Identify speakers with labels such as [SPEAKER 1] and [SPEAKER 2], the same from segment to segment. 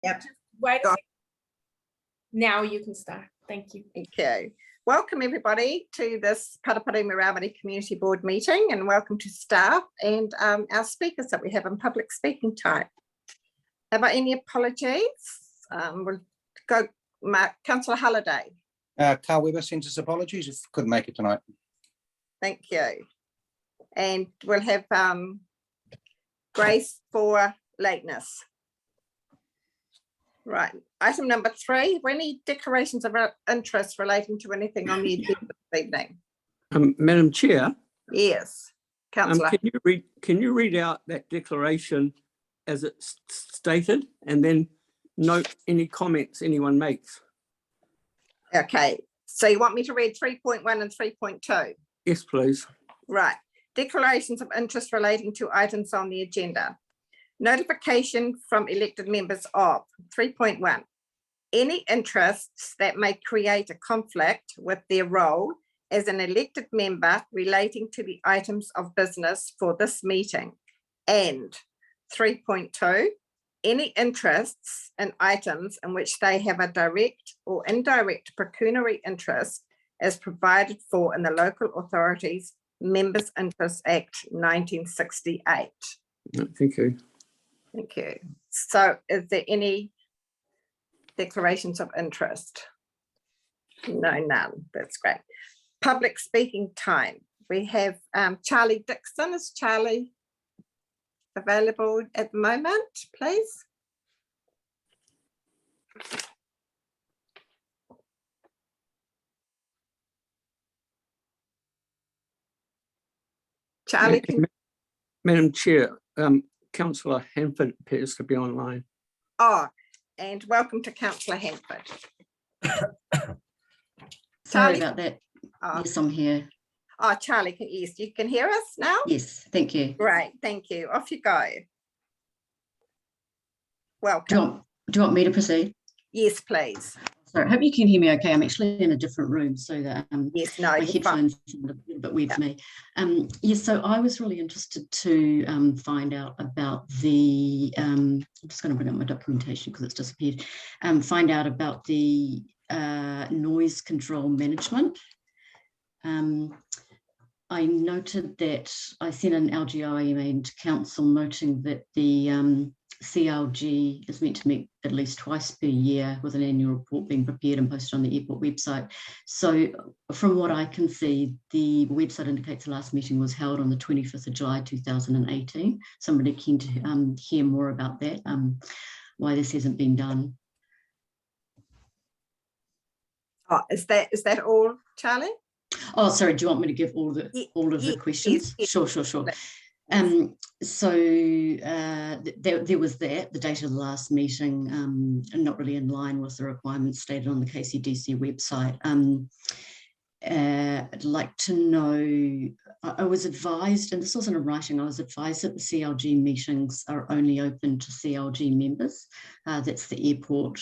[SPEAKER 1] Yep.
[SPEAKER 2] Just wait a second. Now you can start. Thank you.
[SPEAKER 1] Okay. Welcome everybody to this Paraparaumu Raumati Community Board meeting, and welcome to staff and our speakers that we have in public speaking time. Have I any apologies? We'll go, Councillor Halliday.
[SPEAKER 3] Cowell sends us apologies if couldn't make it tonight.
[SPEAKER 1] Thank you. And we'll have Grace for lateness. Right, item number 3, were any declarations of interest relating to anything on the agenda this evening?
[SPEAKER 4] Madam Chair,
[SPEAKER 1] Yes, Councillor.
[SPEAKER 4] can you read out that declaration as it's stated, and then note any comments anyone makes?
[SPEAKER 1] Okay, so you want me to read 3.1 and 3.2?
[SPEAKER 4] Yes, please.
[SPEAKER 1] Right, declarations of interest relating to items on the agenda. Notification from elected members of 3.1. Any interests that may create a conflict with their role as an elected member relating to the items of business for this meeting. And 3.2. Any interests in items in which they have a direct or indirect pecuniary interest as provided for in the Local Authorities Members' Interest Act 1968.
[SPEAKER 4] Thank you.
[SPEAKER 1] Thank you. So is there any declarations of interest? No, none. That's great. Public speaking time. We have Charlie Dixon. Is Charlie available at the moment, please? Charlie,
[SPEAKER 4] Madam Chair, Councillor Hanford appears to be online.
[SPEAKER 1] oh, and welcome to Councillor Hanford.
[SPEAKER 5] Sorry about that.
[SPEAKER 1] Oh,
[SPEAKER 5] Yes, I'm here.
[SPEAKER 1] oh, Charlie, yes, you can hear us now?
[SPEAKER 5] Yes, thank you.
[SPEAKER 1] Great, thank you. Off you go.
[SPEAKER 5] Do
[SPEAKER 1] Welcome.
[SPEAKER 5] you want me to proceed?
[SPEAKER 1] Yes, please.
[SPEAKER 5] Sorry, I hope you can hear me okay. I'm actually in a different room, so that
[SPEAKER 1] Yes, no,
[SPEAKER 5] my
[SPEAKER 1] you're fine.
[SPEAKER 5] headphones sound a little bit weird for me. Yes, so I was really interested to find out about the, I'm just going to bring up my documentation because it's disappeared, find out about the noise control management. I noted that I sent an LGI email to council noting that the CLG is meant to meet at least twice per year with an annual report being prepared and posted on the airport website. So from what I can see, the website indicates the last meeting was held on the 25th of July 2018. So I'm really keen to hear more about that, why this hasn't been done.
[SPEAKER 1] Oh, is that all, Charlie?
[SPEAKER 5] Oh, sorry, do you want me to give all of the questions?
[SPEAKER 1] Yes.
[SPEAKER 5] Sure. So there was that, the date of the last meeting, and not really in line with the requirements stated on the KCDC website. I'd like to know, I was advised, and this wasn't in writing, I was advised that the CLG meetings are only open to CLG members. That's the airport,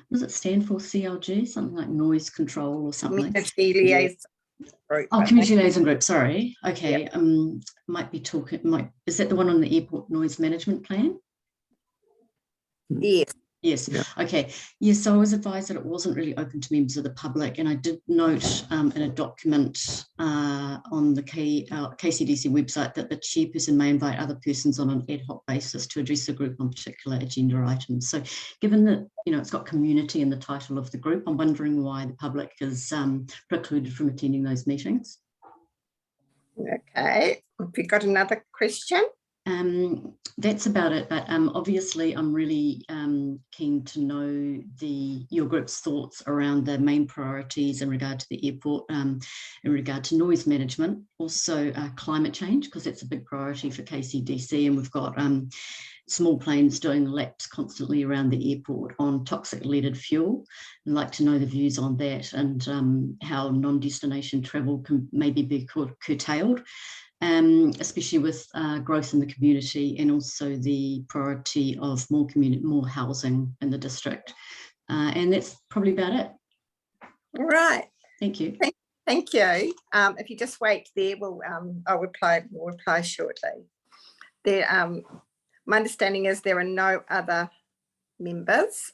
[SPEAKER 5] what does it stand for, CLG? Something like noise control or something.
[SPEAKER 1] Community liaison group.
[SPEAKER 5] Oh, community liaison group, sorry. Okay,
[SPEAKER 1] Yep.
[SPEAKER 5] Might be talking, is that the one on the airport noise management plan?
[SPEAKER 1] Yes.
[SPEAKER 5] Yes,
[SPEAKER 4] Yeah.
[SPEAKER 5] okay. Yes, so I was advised that it wasn't really open to members of the public, and I did note in a document on the KCDC website that the chairperson may invite other persons on an ad hoc basis to address the group on particular agenda items. So given that, you know, it's got community in the title of the group, I'm wondering why the public is precluded from attending those meetings.
[SPEAKER 1] Okay, have you got another question?
[SPEAKER 5] That's about it, but obviously I'm really keen to know your group's thoughts around the main priorities in regard to the airport, in regard to noise management, also climate change, because that's a big priority for KCDC, and we've got small planes doing laps constantly around the airport on toxic leaded fuel. I'd like to know the views on that, and how non-destination travel can maybe be curtailed. Especially with growth in the community, and also the priority of more housing in the district. And that's probably about it.
[SPEAKER 1] All right.
[SPEAKER 5] Thank you.
[SPEAKER 1] Thank you. If you just wait there, we'll reply shortly. There, my understanding is there are no other members,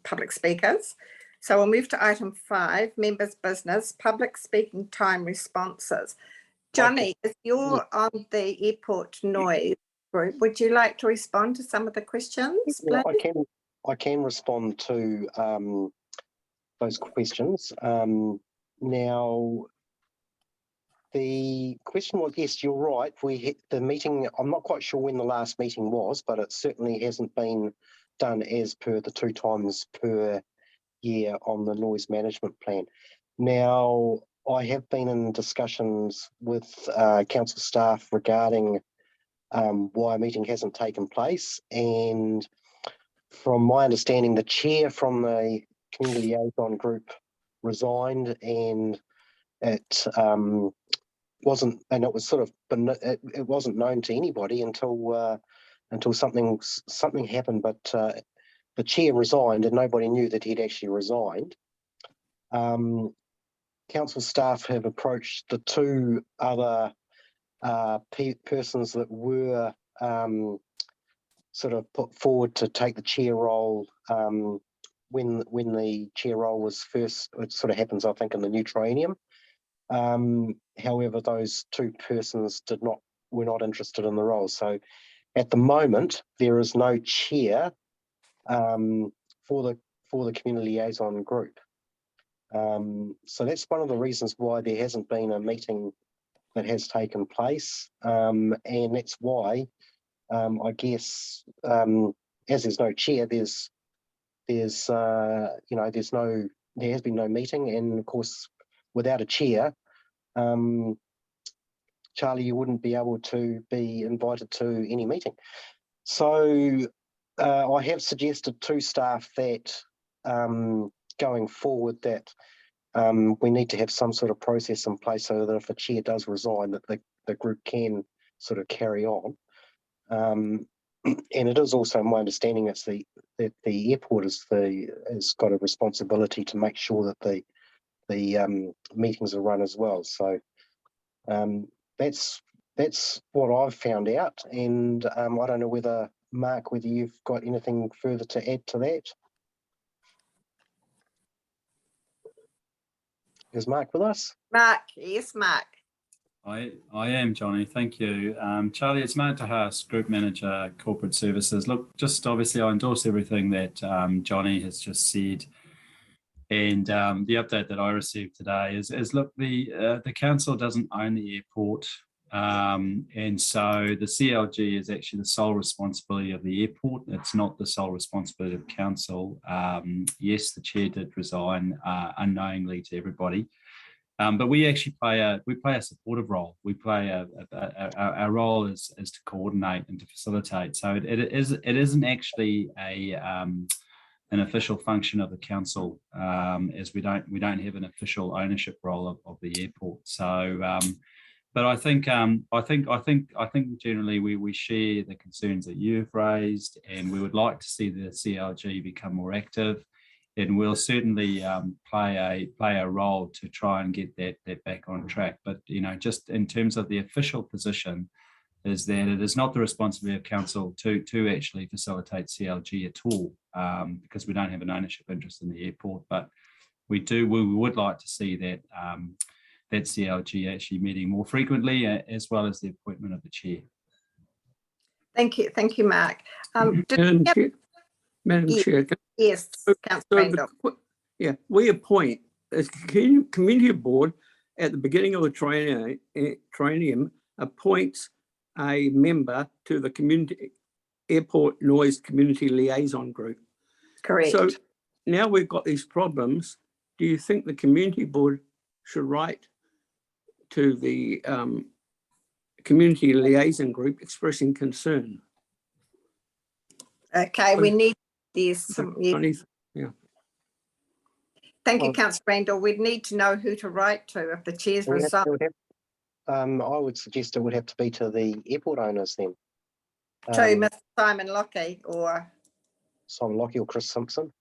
[SPEAKER 1] public speakers. So we'll move to item 5, members' business, public speaking time responses. Johnny, if you're on the airport noise group, would you like to respond to some of the questions?
[SPEAKER 6] Yeah,
[SPEAKER 1] please?
[SPEAKER 6] I can respond to those questions. Now, the question was, yes, you're right. We hit the meeting. I'm not quite sure when the last meeting was, but it certainly hasn't been done as per the 2 times per year on the noise management plan. Now, I have been in discussions with council staff regarding why a meeting hasn't taken place, and from my understanding, the chair from the community liaison group resigned, and it wasn't, and it was sort of, it wasn't known to anybody until something happened. But the chair resigned, and nobody knew that he'd actually resigned. Council staff have approached the 2 other persons that were sort of put forward to take the chair role when the chair role was first. It sort of happens, I think, in the new triennium. However, those 2 persons were not interested in the role. So at the moment, there is no chair for the community liaison group. So that's one of the reasons why there hasn't been a meeting that has taken place, and that's why I guess as there's no chair, there has been no meeting, and of course without a chair, Charlie, you wouldn't be able to be invited to any meeting. So I have suggested to staff that going forward that we need to have some sort of process in place so that if a chair does resign, that the group can sort of carry on. And it is also my understanding that the airport has got a responsibility to make sure that the meetings are run as well. So that's what I've found out, and I don't know whether Mark, whether you've got anything further to add to that. Is Mark with us?
[SPEAKER 1] Mark, yes, Mark.
[SPEAKER 7] I am, Johnny. Thank you. Charlie, it's Mark DeHaas, Group Manager, Corporate Services. Look, just obviously I endorse everything that Johnny has just said. And the update that I received today is look, the council doesn't own the airport. And so the CLG is actually the sole responsibility of the airport. It's not the sole responsibility of council. Yes, the chair did resign unknowingly to everybody. But we actually play a supportive role. We play our role is to coordinate and to facilitate. So it isn't actually an official function of the council, as we don't have an official ownership role of the airport. So, but I think generally we share the concerns that you've raised, and we would like to see the CLG become more active. And we'll certainly play a role to try and get that back on track. But just in terms of the official position, is that it is not the responsibility of council to actually facilitate CLG at all, because we don't have an ownership interest in the airport. But we would like to see that that CLG actually meeting more frequently, as well as the appointment of the chair.
[SPEAKER 1] Thank you, Mark.
[SPEAKER 4] Madam Chair.
[SPEAKER 1] Yes, Councillor Randall.
[SPEAKER 4] Yeah, we appoint as community board at the beginning of the triennium appoints a member to the community airport noise community liaison group.
[SPEAKER 1] Correct.
[SPEAKER 4] So now we've got these problems. Do you think the community board should write to the community liaison group expressing concern?
[SPEAKER 1] Okay, we need this.
[SPEAKER 4] Yeah.
[SPEAKER 1] Thank you, Councillor Randall. We'd need to know who to write to if the chair's resigned.
[SPEAKER 6] I would suggest it would have to be to the airport owners then.
[SPEAKER 1] To Mr. Simon Lockie or
[SPEAKER 6] Simon Lockie or Chris Simpson.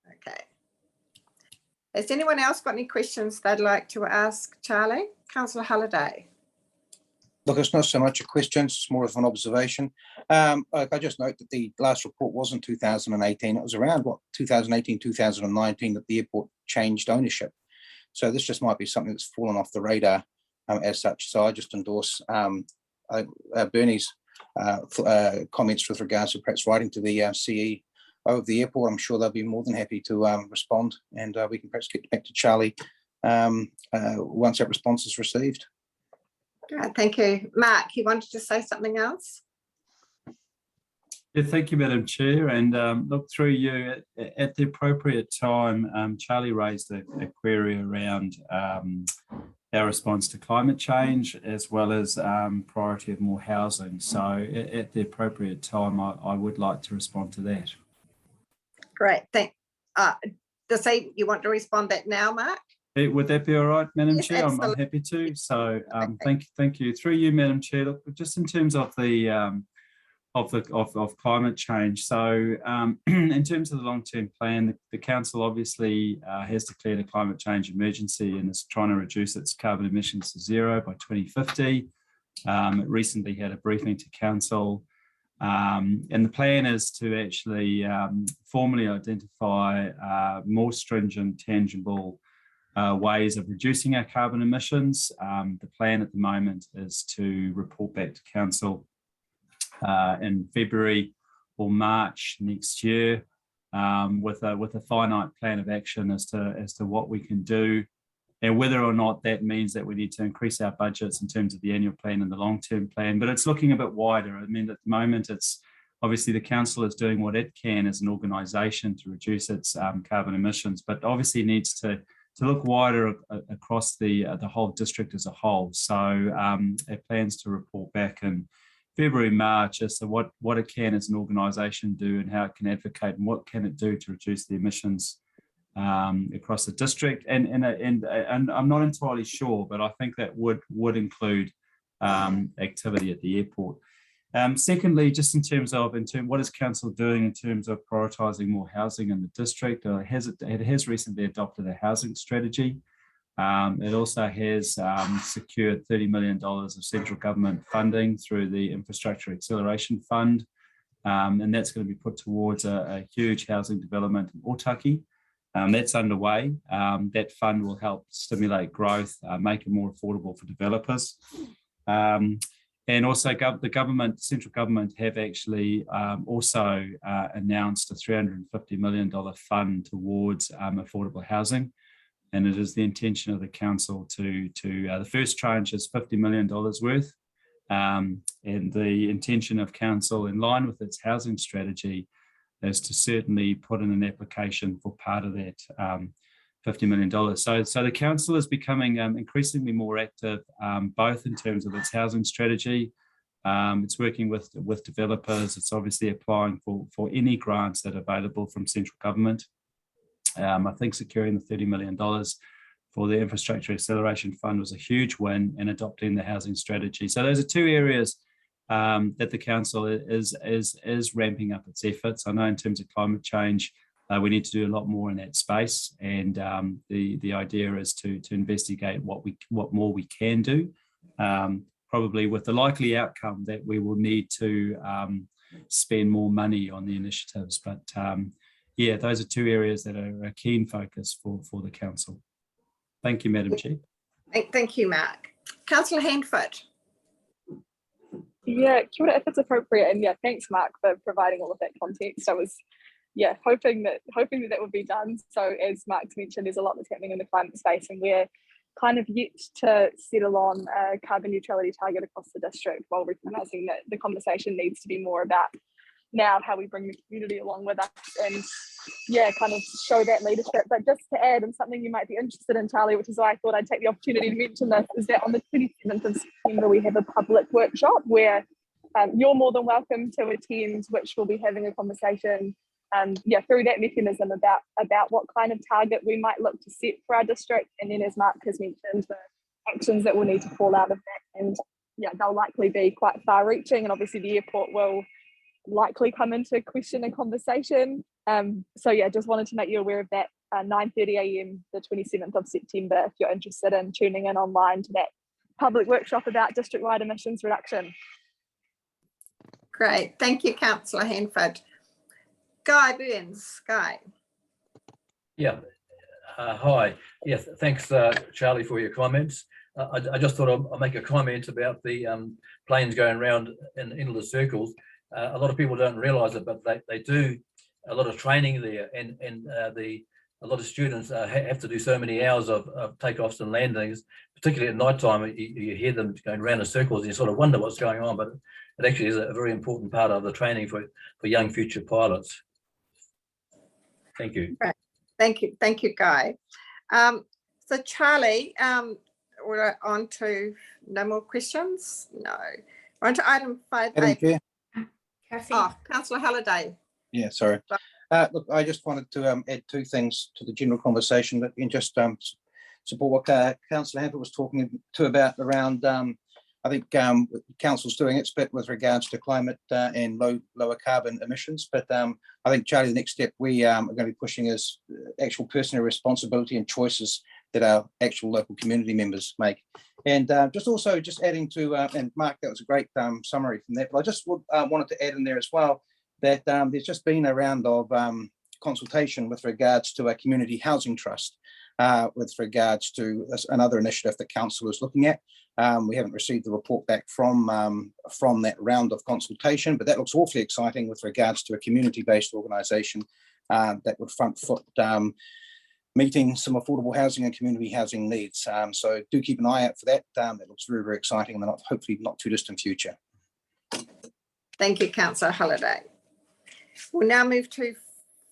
[SPEAKER 1] Okay. Has anyone else got any questions they'd like to ask Charlie? Councillor Halliday.
[SPEAKER 3] Look, it's not so much a question, it's more of an observation. I just note that the last report was in 2018. It was around, 2018, 2019 that the airport changed ownership. So this just might be something that's fallen off the radar as such. So I just endorse Bernie's comments with regards to perhaps writing to the CEO of the airport. I'm sure they'll be more than happy to respond, and we can perhaps get back to Charlie once that response is received.
[SPEAKER 1] Thank you. Mark, you wanted to say something else?
[SPEAKER 7] Yeah, thank you, Madam Chair. And look, through you, at the appropriate time, Charlie raised a query around our response to climate change, as well as priority of more housing. So at the appropriate time, I would like to respond to that.
[SPEAKER 1] Great. You want to respond that now, Mark?
[SPEAKER 7] Would that be all right, Madam
[SPEAKER 1] Yes,
[SPEAKER 7] Chair? I'm
[SPEAKER 1] absolutely.
[SPEAKER 7] happy to. So thank you. Through you, Madam Chair. Look, just in terms of the of climate change. So in terms of the long-term plan, the council obviously has declared a climate change emergency and is trying to reduce its carbon emissions to zero by 2050. It recently had a briefing to council. And the plan is to actually formally identify more stringent, tangible ways of reducing our carbon emissions. The plan at the moment is to report back to council in February or March next year with a finite plan of action as to what we can do, and whether or not that means that we need to increase our budgets in terms of the annual plan and the long-term plan. But it's looking a bit wider. I mean, at the moment, it's obviously the council is doing what it can as an organisation to reduce its carbon emissions, but obviously needs to look wider across the whole district as a whole. So it plans to report back in February, March as to what it can as an organisation do and how it can advocate and what can it do to reduce the emissions across the district. And I'm not entirely sure, but I think that would include activity at the airport. Secondly, just in terms of what is council doing in terms of prioritising more housing in the district? It has recently adopted a housing strategy. It also has secured $30 million of central government funding through the Infrastructure Acceleration Fund, and that's going to be put towards a huge housing development in Otaki. That's underway. That fund will help stimulate growth, make it more affordable for developers. And also the central government have actually also announced a $350 million fund towards affordable housing. And it is the intention of the council to the first tranche is $50 million worth. And the intention of council, in line with its housing strategy, is to certainly put in an application for part of that $50 million. So the council is becoming increasingly more active, both in terms of its housing strategy. It's working with developers. It's obviously applying for any grants that are available from central government. I think securing the $30 million for the Infrastructure Acceleration Fund was a huge win in adopting the housing strategy. So those are two areas that the council is ramping up its efforts. I know in terms of climate change, we need to do a lot more in that space, and the idea is to investigate what more we can do, probably with the likely outcome that we will need to spend more money on the initiatives. But yeah, those are two areas that are a keen focus for the council. Thank you, Madam Chair.
[SPEAKER 1] Thank you, Mark. Councillor Handfoot.
[SPEAKER 8] Yeah, kia ora, if it's appropriate, and yeah, thanks, Mark, for providing all of that context. I was, yeah, hoping that would be done. So as Mark's mentioned, there's a lot that's happening in the climate space, and we're kind of yet to settle on a carbon neutrality target across the district, while recognising that the conversation needs to be more about now how we bring the community along with us and yeah, kind of show that leadership. But just to add, and something you might be interested in, Charlie, which is why I thought I'd take the opportunity to mention this, is that on the 27th of September we have a public workshop where you're more than welcome to attend, which we'll be having a conversation yeah, through that mechanism about what kind of target we might look to set for our district, and then as Mark has mentioned, the actions that will need to fall out of that. And yeah, they'll likely be quite far reaching, and obviously the airport will likely come into question and conversation. So yeah, just wanted to make you aware of that. 9:30 a.m. the 27th of September, if you're interested in tuning in online to that public workshop about district-wide emissions reduction.
[SPEAKER 1] Great, thank you, Councillor Hanford. Guy Burns, Guy.
[SPEAKER 9] Yeah, hi. Yes, thanks, Charlie, for your comments. I just thought I'll make a comment about the planes going around in endless circles. A lot of people don't realise it, but they do a lot of training there, and a lot of students have to do so many hours of takeoffs and landings, particularly at night time. You hear them going around in circles and you sort of wonder what's going on, but it actually is a very important part of the training for young future pilots. Thank you.
[SPEAKER 1] Right. Thank you, Guy. So Charlie, we're on to no more questions. No, we're on to item 5A.
[SPEAKER 3] Madam Chair?
[SPEAKER 2] Cassie.
[SPEAKER 1] Oh, Councillor Halliday.
[SPEAKER 3] Yeah, sorry. Look, I just wanted to add two things to the general conversation that can just support what Councillor Hanford was talking to about around, I think Council's doing its bit with regards to climate and lower carbon emissions. But I think, Charlie, the next step we are going to be pushing is actual personal responsibility and choices that our actual local community members make. And just adding to, and Mark, that was a great summary from that, but I just wanted to add in there as well that there's just been a round of consultation with regards to a community housing trust with regards to another initiative that council is looking at. We haven't received the report back from that round of consultation, but that looks awfully exciting with regards to a community-based organisation that would front foot meeting some affordable housing and community housing needs. So do keep an eye out for that. That looks very, very exciting in the hopefully not too distant future.
[SPEAKER 1] Thank you, Councillor Halliday. We'll now move to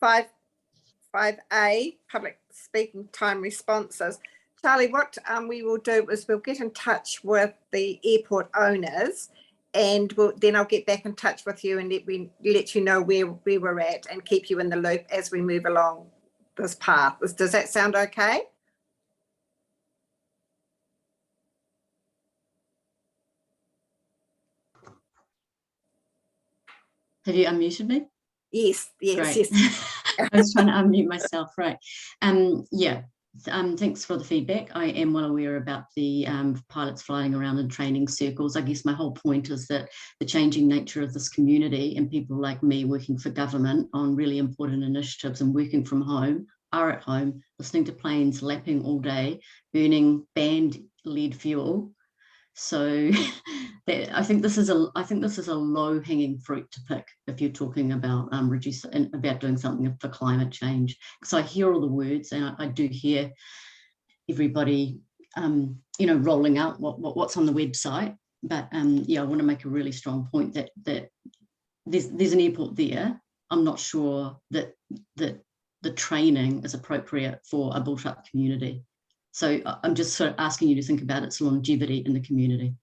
[SPEAKER 1] 5A, public speaking time responses. Charlie, what we will do is we'll get in touch with the airport owners, and then I'll get back in touch with you and let you know where we're at and keep you in the loop as we move along this path. Does that sound okay?
[SPEAKER 5] Have you unmuted me?
[SPEAKER 1] Yes.
[SPEAKER 5] Great. I was trying to unmute myself, right. Yeah, thanks for the feedback. I am well aware about the pilots flying around in training circles. I guess my whole point is that the changing nature of this community and people like me working for government on really important initiatives and working from home are at home, listening to planes lapping all day, burning banned lead fuel. So I think this is a low-hanging fruit to pick if you're talking about about doing something for climate change. So I hear all the words, and I do hear everybody, rolling out what's on the website. But yeah, I want to make a really strong point that there's an airport there. I'm not sure that the training is appropriate for a built-up community. So I'm just sort of asking you to think about its longevity in the community.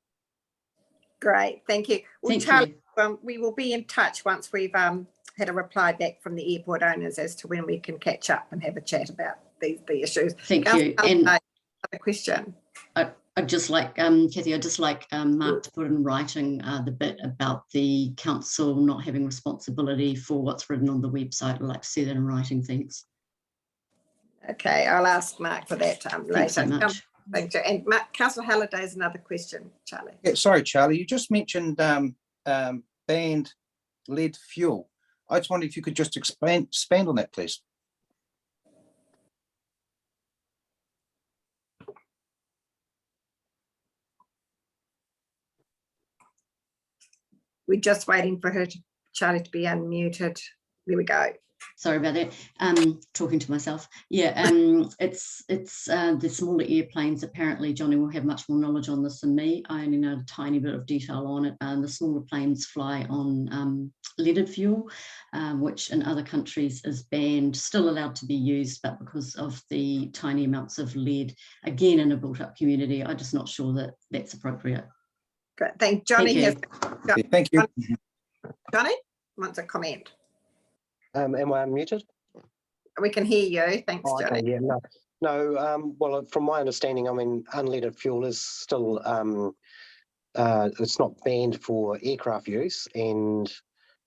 [SPEAKER 1] Great, thank you. Well,
[SPEAKER 5] Thank
[SPEAKER 1] Charlie,
[SPEAKER 5] you.
[SPEAKER 1] we will be in touch once we've had a reply back from the airport owners as to when we can catch up and have a chat about the issues.
[SPEAKER 5] Thank you. And
[SPEAKER 1] another question.
[SPEAKER 5] I'd just like, Kathy, I'd just like Mark to put in writing the bit about the council not having responsibility for what's written on the website. I'd like to see that in writing, thanks.
[SPEAKER 1] Okay, I'll ask Mark for that later.
[SPEAKER 5] Thanks so much.
[SPEAKER 1] Thank you. And Councillor Halliday is another question, Charlie.
[SPEAKER 3] Yeah, sorry, Charlie, you just mentioned banned lead fuel. I just wondered if you could just expand on that, please.
[SPEAKER 1] We're just waiting for Charlie to be unmuted. There we go.
[SPEAKER 5] Sorry about that. Talking to myself. Yeah, it's the smaller airplanes. Apparently, Johnny will have much more knowledge on this than me. I only know a tiny bit of detail on it. The smaller planes fly on leaded fuel, which in other countries is banned, still allowed to be used, but because of the tiny amounts of lead, again in a built-up community, I'm just not sure that that's appropriate.
[SPEAKER 1] Great. Thank Johnny.
[SPEAKER 3] Thank you.
[SPEAKER 1] Johnny wants a comment.
[SPEAKER 6] Am I unmuted?
[SPEAKER 1] We can hear you. Thanks,
[SPEAKER 6] Oh,
[SPEAKER 1] Johnny.
[SPEAKER 6] okay, yeah, no. Well, from my understanding, I mean, unleaded fuel is still it's not banned for aircraft use, and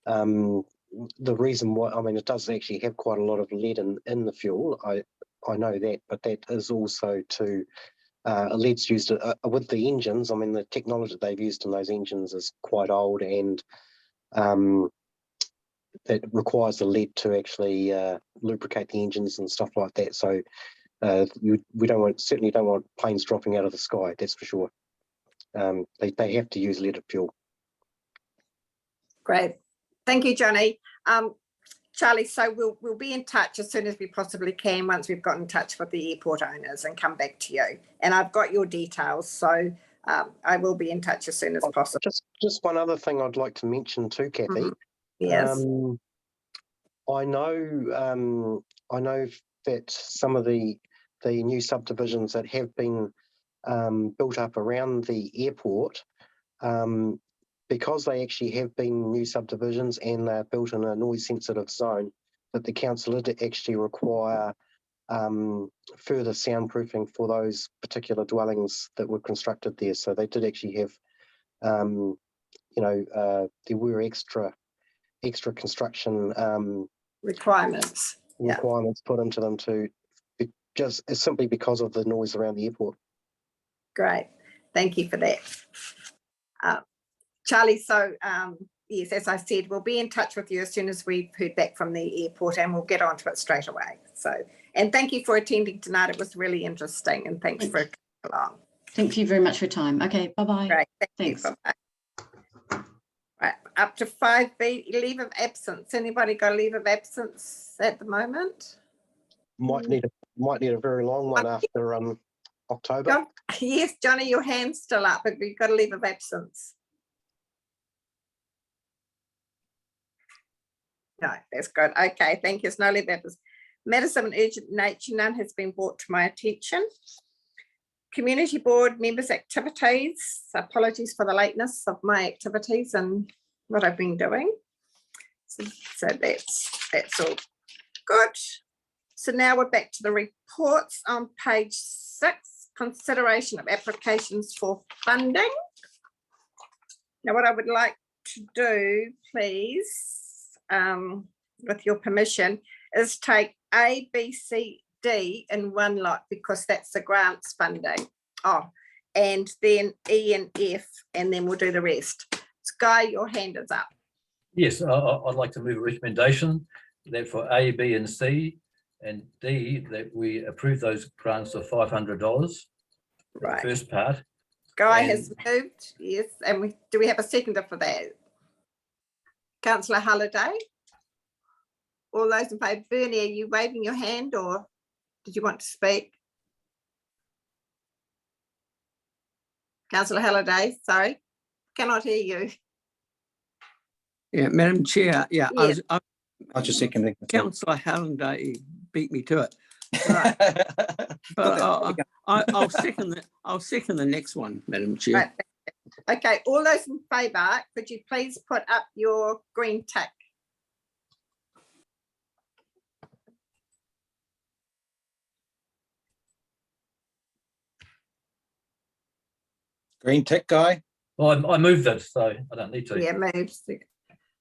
[SPEAKER 6] the reason why, I mean, it does actually have quite a lot of lead in the fuel. I know that, but that is also to lead's used with the engines. I mean, the technology they've used in those engines is quite old, and that requires the lead to actually lubricate the engines and stuff like that. So we certainly don't want planes dropping out of the sky. That's for sure. They have to use leaded fuel.
[SPEAKER 1] Great. Thank you, Johnny. Charlie, so we'll be in touch as soon as we possibly can once we've got in touch with the airport owners and come back to you. And I've got your details, so I will be in touch as soon as possible.
[SPEAKER 6] Just one other thing I'd like to mention too, Kathy.
[SPEAKER 1] Yes.
[SPEAKER 6] I know that some of the new subdivisions that have been built up around the airport, because they actually have been new subdivisions and they're built in a noise sensitive zone, that the council did actually require further soundproofing for those particular dwellings that were constructed there. So they did actually have, there were extra construction
[SPEAKER 1] requirements
[SPEAKER 6] put into them just simply because of the noise around the airport.
[SPEAKER 1] Great. Thank you for that. Charlie, so yes, as I said, we'll be in touch with you as soon as we've heard back from the airport, and we'll get onto it straight away. So, and thank you for attending tonight. It was really interesting, and thanks for coming along.
[SPEAKER 5] Thank you very much for your time. Okay, bye-bye.
[SPEAKER 1] Great.
[SPEAKER 5] Thanks.
[SPEAKER 1] Bye-bye. Right, up to 5B, leave of absence. Anybody got a leave of absence at the moment?
[SPEAKER 6] Might need a very long one after October.
[SPEAKER 1] Yes, Johnny, your hand's still up, but you've got a leave of absence. No, that's good. Okay, thank you. It's no leave of absence. Matters of an urgent nature, none has been brought to my attention. Community board members' activities. Apologies for the lateness of my activities and what I've been doing. So that's all good. So now we're back to the reports on page 6, consideration of applications for funding. Now what I would like to do, please, with your permission, is take A, B, C, D in one lot, because that's the grants funding. And then E and F, and then we'll do the rest. Sky, your hand is up.
[SPEAKER 9] Yes, I'd like to move a recommendation that for A, B, and C, and D, that we approve those grants of $500.
[SPEAKER 1] Right.
[SPEAKER 9] The first part.
[SPEAKER 1] Guy has moved, yes, and do we have a seconder for that? Councillor Halliday? All those in favour. Bernie, are you waving your hand, or did you want to speak? Councillor Halliday, sorry, cannot hear you.
[SPEAKER 4] Yeah, Madam Chair, yeah,
[SPEAKER 1] Yes.
[SPEAKER 3] I was just seconding.
[SPEAKER 4] Councillor Halliday beat me to it.
[SPEAKER 1] Right.
[SPEAKER 4] But I'll second the next one, Madam Chair.
[SPEAKER 1] Right. Okay, all those in favour, could you please put up your green tick?
[SPEAKER 3] Green tick, Guy.
[SPEAKER 9] Well, I moved it, so I don't need to.
[SPEAKER 1] Yeah, moves.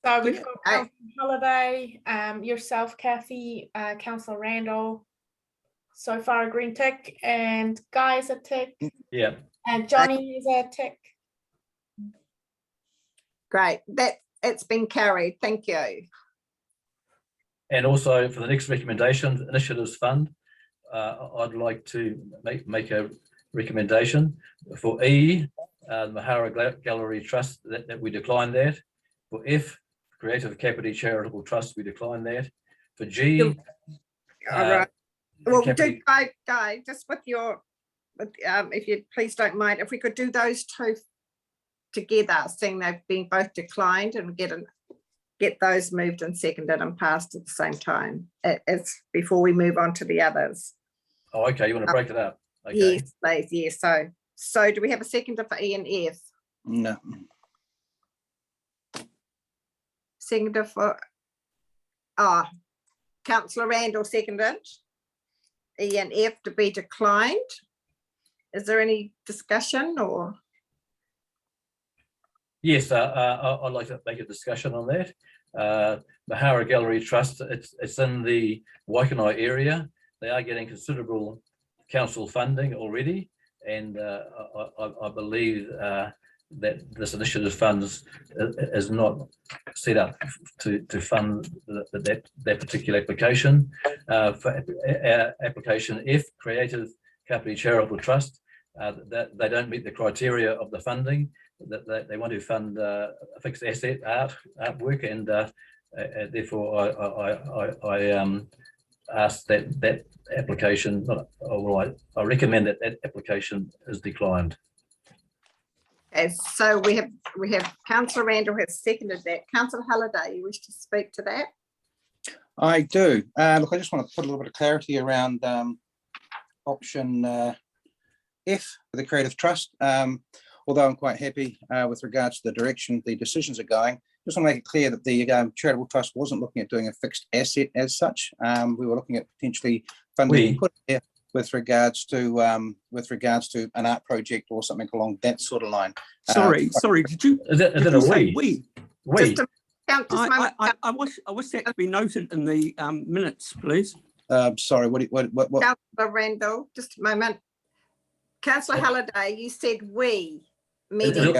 [SPEAKER 2] So we've got
[SPEAKER 1] Aye.
[SPEAKER 2] Councillor Halliday, yourself, Kathy, Councillor Randall. So far a green tick, and Guy is a tick,
[SPEAKER 9] Yeah.
[SPEAKER 2] and Johnny is a tick.
[SPEAKER 1] Great, it's been carried, thank you.
[SPEAKER 9] And also for the next recommendation, Initiatives Fund, I'd like to make a recommendation for E, the Mahara Gallery Trust, that we decline that. For F, Creative Capity Charitable Trust, we decline that. For G,
[SPEAKER 1] All right. Well,
[SPEAKER 9] Capity-
[SPEAKER 1] Guy, just with your, if you please don't mind, if we could do those two together, seeing they've been both declined, and get those moved and seconded and passed at the same time, as before we move on to the others.
[SPEAKER 9] Oh, okay, you want to break it up? Okay.
[SPEAKER 1] Yes, please, yes. So do we have a seconder for E and F?
[SPEAKER 3] No.
[SPEAKER 1] Seconder for, Councillor Randall seconded. E and F to be declined. Is there any discussion, or?
[SPEAKER 9] Yes, I'd like to make a discussion on that. Mahara Gallery Trust, it's in the Waikanae area. They are getting considerable council funding already, and I believe that this initiative funds is not set up to fund that particular application. For application F, Creative Kapiti Charitable Trust, that they don't meet the criteria of the funding. That they want to fund a fixed asset artwork, and therefore I ask that application. I recommend that application is declined.
[SPEAKER 1] Okay, so we have Councillor Randall has seconded that. Councillor Halliday, you wish to speak to that?
[SPEAKER 3] I do. Look, I just want to put a little bit of clarity around option F for the Creative Trust. Although I'm quite happy with regards to the direction the decisions are going, just want to make it clear that the charitable trust wasn't looking at doing a fixed asset as such. We were looking at potentially funding put there with regards to an art project or something along that sort of line.
[SPEAKER 4] Sorry, did you?
[SPEAKER 9] Is it a
[SPEAKER 4] say
[SPEAKER 9] we?
[SPEAKER 1] Just a moment.
[SPEAKER 4] I wish that to be noted in the minutes, please.
[SPEAKER 3] Sorry, what?
[SPEAKER 1] Councillor Randall, just a moment. Councillor Halliday, you said we meeting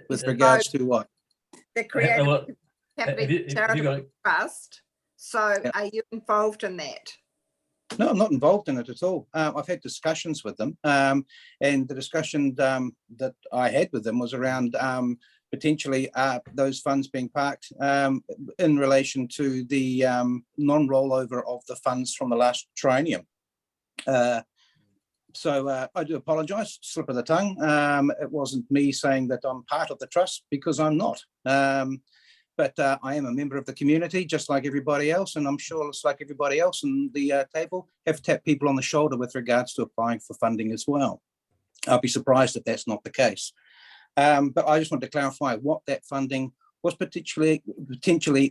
[SPEAKER 3] With regards to what?
[SPEAKER 1] the Creative
[SPEAKER 9] have
[SPEAKER 1] Kapiti
[SPEAKER 9] you
[SPEAKER 1] Charitable
[SPEAKER 9] got
[SPEAKER 1] Trust. So
[SPEAKER 3] Yeah.
[SPEAKER 1] are you involved in that?
[SPEAKER 3] No, I'm not involved in it at all. I've had discussions with them, and the discussion that I had with them was around potentially those funds being parked in relation to the non-rollover of the funds from the last triennium. So I do apologise, slip of the tongue. It wasn't me saying that I'm part of the trust, because I'm not. But I am a member of the community, just like everybody else, and I'm sure it's like everybody else on the table have tapped people on the shoulder with regards to applying for funding as well. I'll be surprised if that's not the case. But I just want to clarify what that funding was potentially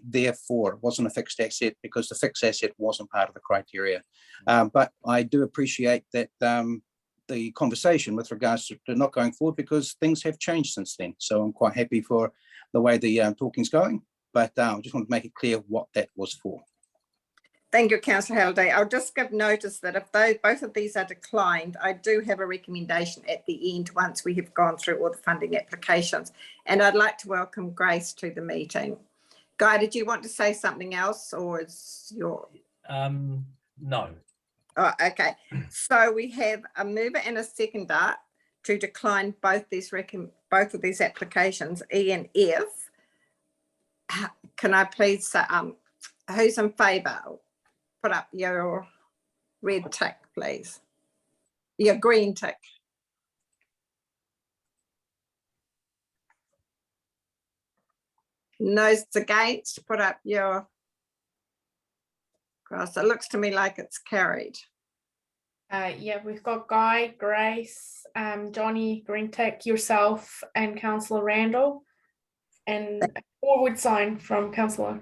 [SPEAKER 3] there for. It wasn't a fixed asset, because the fixed asset wasn't part of the criteria. But I do appreciate that the conversation with regards to not going forward, because things have changed since then. So I'm quite happy for the way the talking's going, but I just want to make it clear what that was for.
[SPEAKER 1] Thank you, Councillor Halliday. I'll just give notice that if both of these are declined, I do have a recommendation at the end once we have gone through all the funding applications. And I'd like to welcome Grace to the meeting. Guy, did you want to say something else, or is your...
[SPEAKER 9] No.
[SPEAKER 1] Oh, okay. So we have a mover and a seconder to decline both of these applications, E and F. Can I please, who's in favour? Put up your red tick, please. Your green tick. Those against, put up your cross. It looks to me like it's carried.
[SPEAKER 2] Yeah, we've got Guy, Grace, Johnny, green tick, yourself, and Councillor Randall, and a forward sign from Councillor.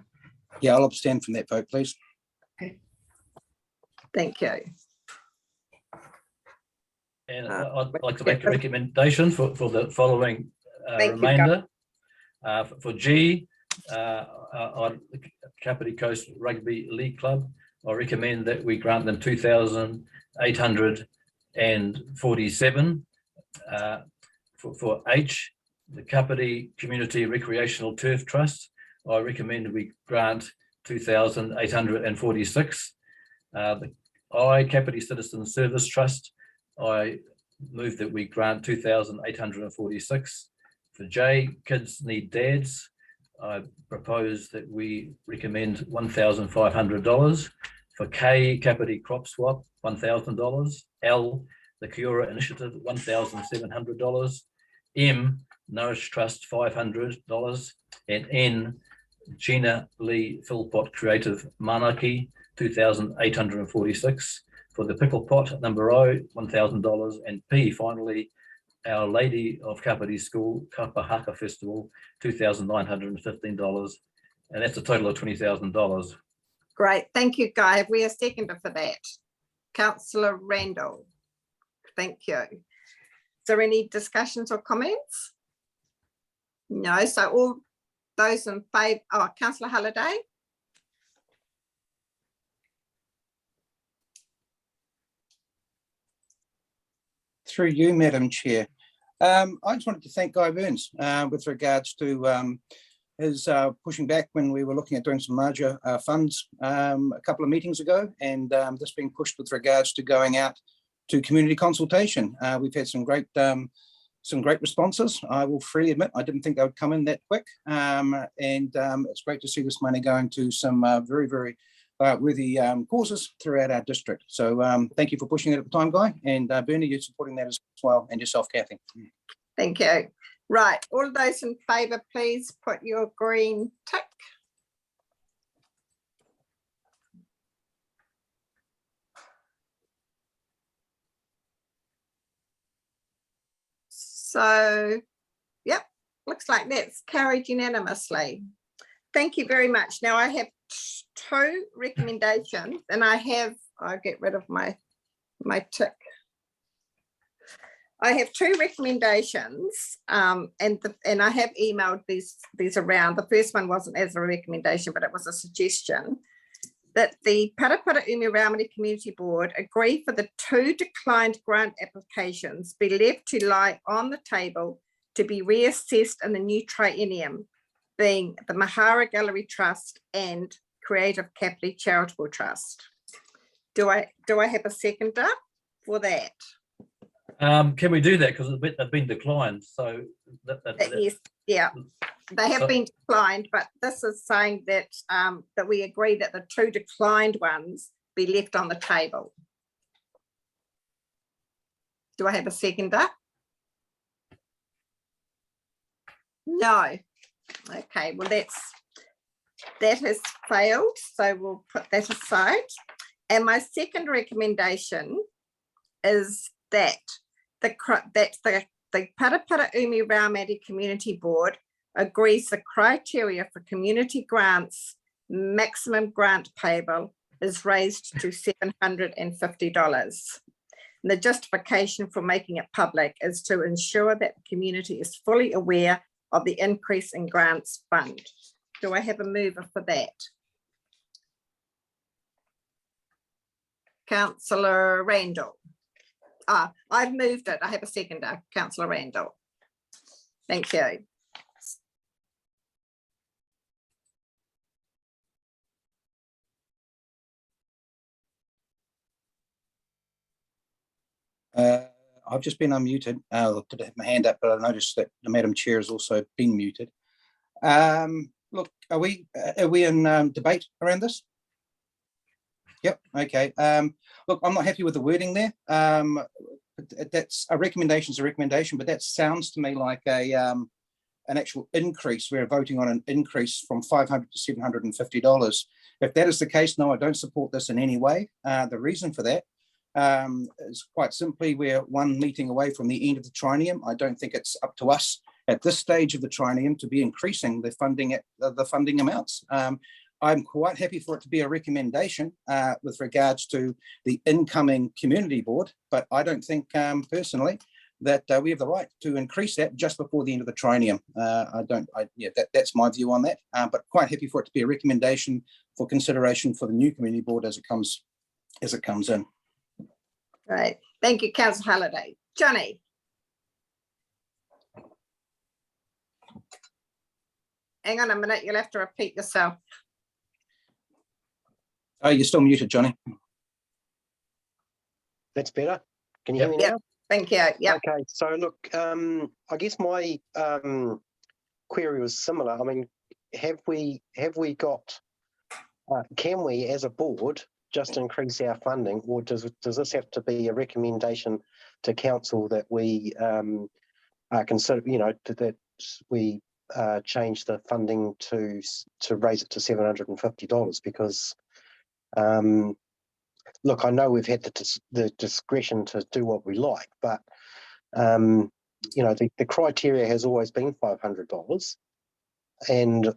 [SPEAKER 3] Yeah, I'll abstain from that vote, please.
[SPEAKER 2] Okay.
[SPEAKER 1] Thank you.
[SPEAKER 9] And I'd like to make a recommendation for the following remainder. For G, on Kapiti Coast Rugby League Club, I recommend that we grant them 2,847. For H, the Kapiti Community Recreational Turf Trust, I recommend we grant 2,846. The I, Kapiti Citizen Service Trust, I move that we grant 2,846. For J, Kids Need Dads, I propose that we recommend $1,500. For K, Kapiti Crop Swap, $1,000. L, the Cura Initiative, $1,700. M, Nourish Trust, $500. And N, Gina Lee Philpott Creative Manaki, 2,846. For the Pickle Pot, number O, $1,000. And P, finally, Our Lady of Kapiti School Kapahaka Festival, $2,915. And that's a total of $20,000.
[SPEAKER 1] Great, thank you, Guy. Have we a seconder for that? Councillor Randall, thank you. Is there any discussions or comments? No, so all those in favour, Councillor Halliday?
[SPEAKER 3] Through you, Madam Chair. I just wanted to thank Guy Burns with regards to his pushing back when we were looking at doing some larger funds a couple of meetings ago, and this being pushed with regards to going out to community consultation. We've had some great responses. I will freely admit I didn't think they would come in that quick, and it's great to see this money going to some very, very worthy causes throughout our district. So thank you for pushing it at the time, Guy, and Bernie, you're supporting that as well, and yourself, Kathy.
[SPEAKER 1] Thank you. Right, all of those in favour, please put your green tick. So, yep, looks like that's carried unanimously. Thank you very much. Now I have two recommendations, and I'll get rid of my tick. I have two recommendations, and I have emailed these around. The first one wasn't as a recommendation, but it was a suggestion that the Paraparaumu Raumati Community Board agree for the two declined grant applications be left to lie on the table to be reassessed in the new triennium, being the Mahara Gallery Trust and Creative Capital Charitable Trust. Do I have a seconder for that?
[SPEAKER 9] Can we do that, because they've been declined? So
[SPEAKER 1] Yes, yeah, they have been declined, but this is saying that that we agree that the two declined ones be left on the table. Do I have a seconder? No. Okay, well that has failed, so we'll put that aside. And my second recommendation is that the Paraparaumu Raumati Community Board agrees the criteria for community grants maximum grant payable is raised to $750. And the justification for making it public is to ensure that the community is fully aware of the increase in grants fund. Do I have a mover for that? Councillor Randall. I've moved it. I have a seconder, Councillor Randall. Thank you.
[SPEAKER 3] I've just been unmuted. I have my hand up, but I noticed that the Madam Chair has also been muted. Look, are we in debate around this? Yep. Okay. Look, I'm not happy with the wording there. That's a recommendation's a recommendation, but that sounds to me like an actual increase. We're voting on an increase from $500 to $750. If that is the case, no, I don't support this in any way. The reason for that is quite simply we're one meeting away from the end of the triennium. I don't think it's up to us at this stage of the triennium to be increasing the funding amounts. I'm quite happy for it to be a recommendation with regards to the incoming community board, but I don't think personally that we have the right to increase that just before the end of the triennium. That's my view on that, but quite happy for it to be a recommendation for consideration for the new community board as it comes in.
[SPEAKER 1] Right. Thank you, Councillor Halliday. Johnny. Hang on a minute, you'll have to repeat yourself.
[SPEAKER 3] Oh, you're still muted, Johnny.
[SPEAKER 6] That's better. Can you hear me now?
[SPEAKER 1] Thank you. Yeah.
[SPEAKER 6] Okay. So look, I guess my query was similar. I mean, have we got? Can we, as a board, just increase our funding, or does this have to be a recommendation to council that we consider? You know, that we change the funding to raise it to $750, because look, I know we've had the discretion to do what we like, but you know, the criteria has always been $500, and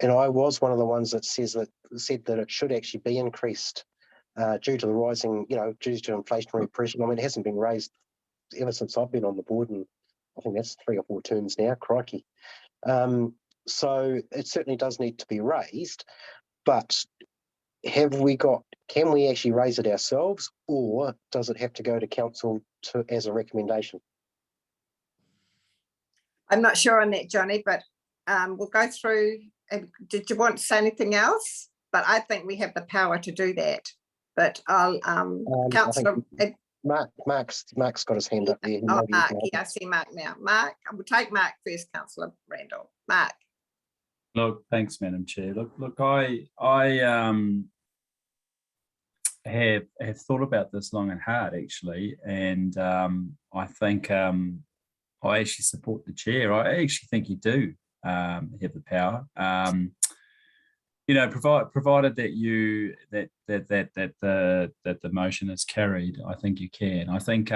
[SPEAKER 6] I was one of the ones that said that it should actually be increased due to the rising, you know, due to inflationary pressure. I mean, it hasn't been raised ever since I've been on the board, and I think that's 3 or 4 terms now. Crikey! So it certainly does need to be raised, but can we actually raise it ourselves, or does it have to go to council as a recommendation?
[SPEAKER 1] I'm not sure on that, Johnny, but we'll go through. Did you want to say anything else? But I think we have the power to do that. But I'll Councillor.
[SPEAKER 6] Mark's got his hand up there.
[SPEAKER 1] Oh, Mark, yeah, I see Mark now. Mark, we'll take Mark first, Councillor Randall. Mark.
[SPEAKER 7] Look, thanks, Madam Chair. Look, I have thought about this long and hard, actually, and I think I actually support the chair. I actually think you do have the power. You know, provided that the motion is carried, I think you can. I think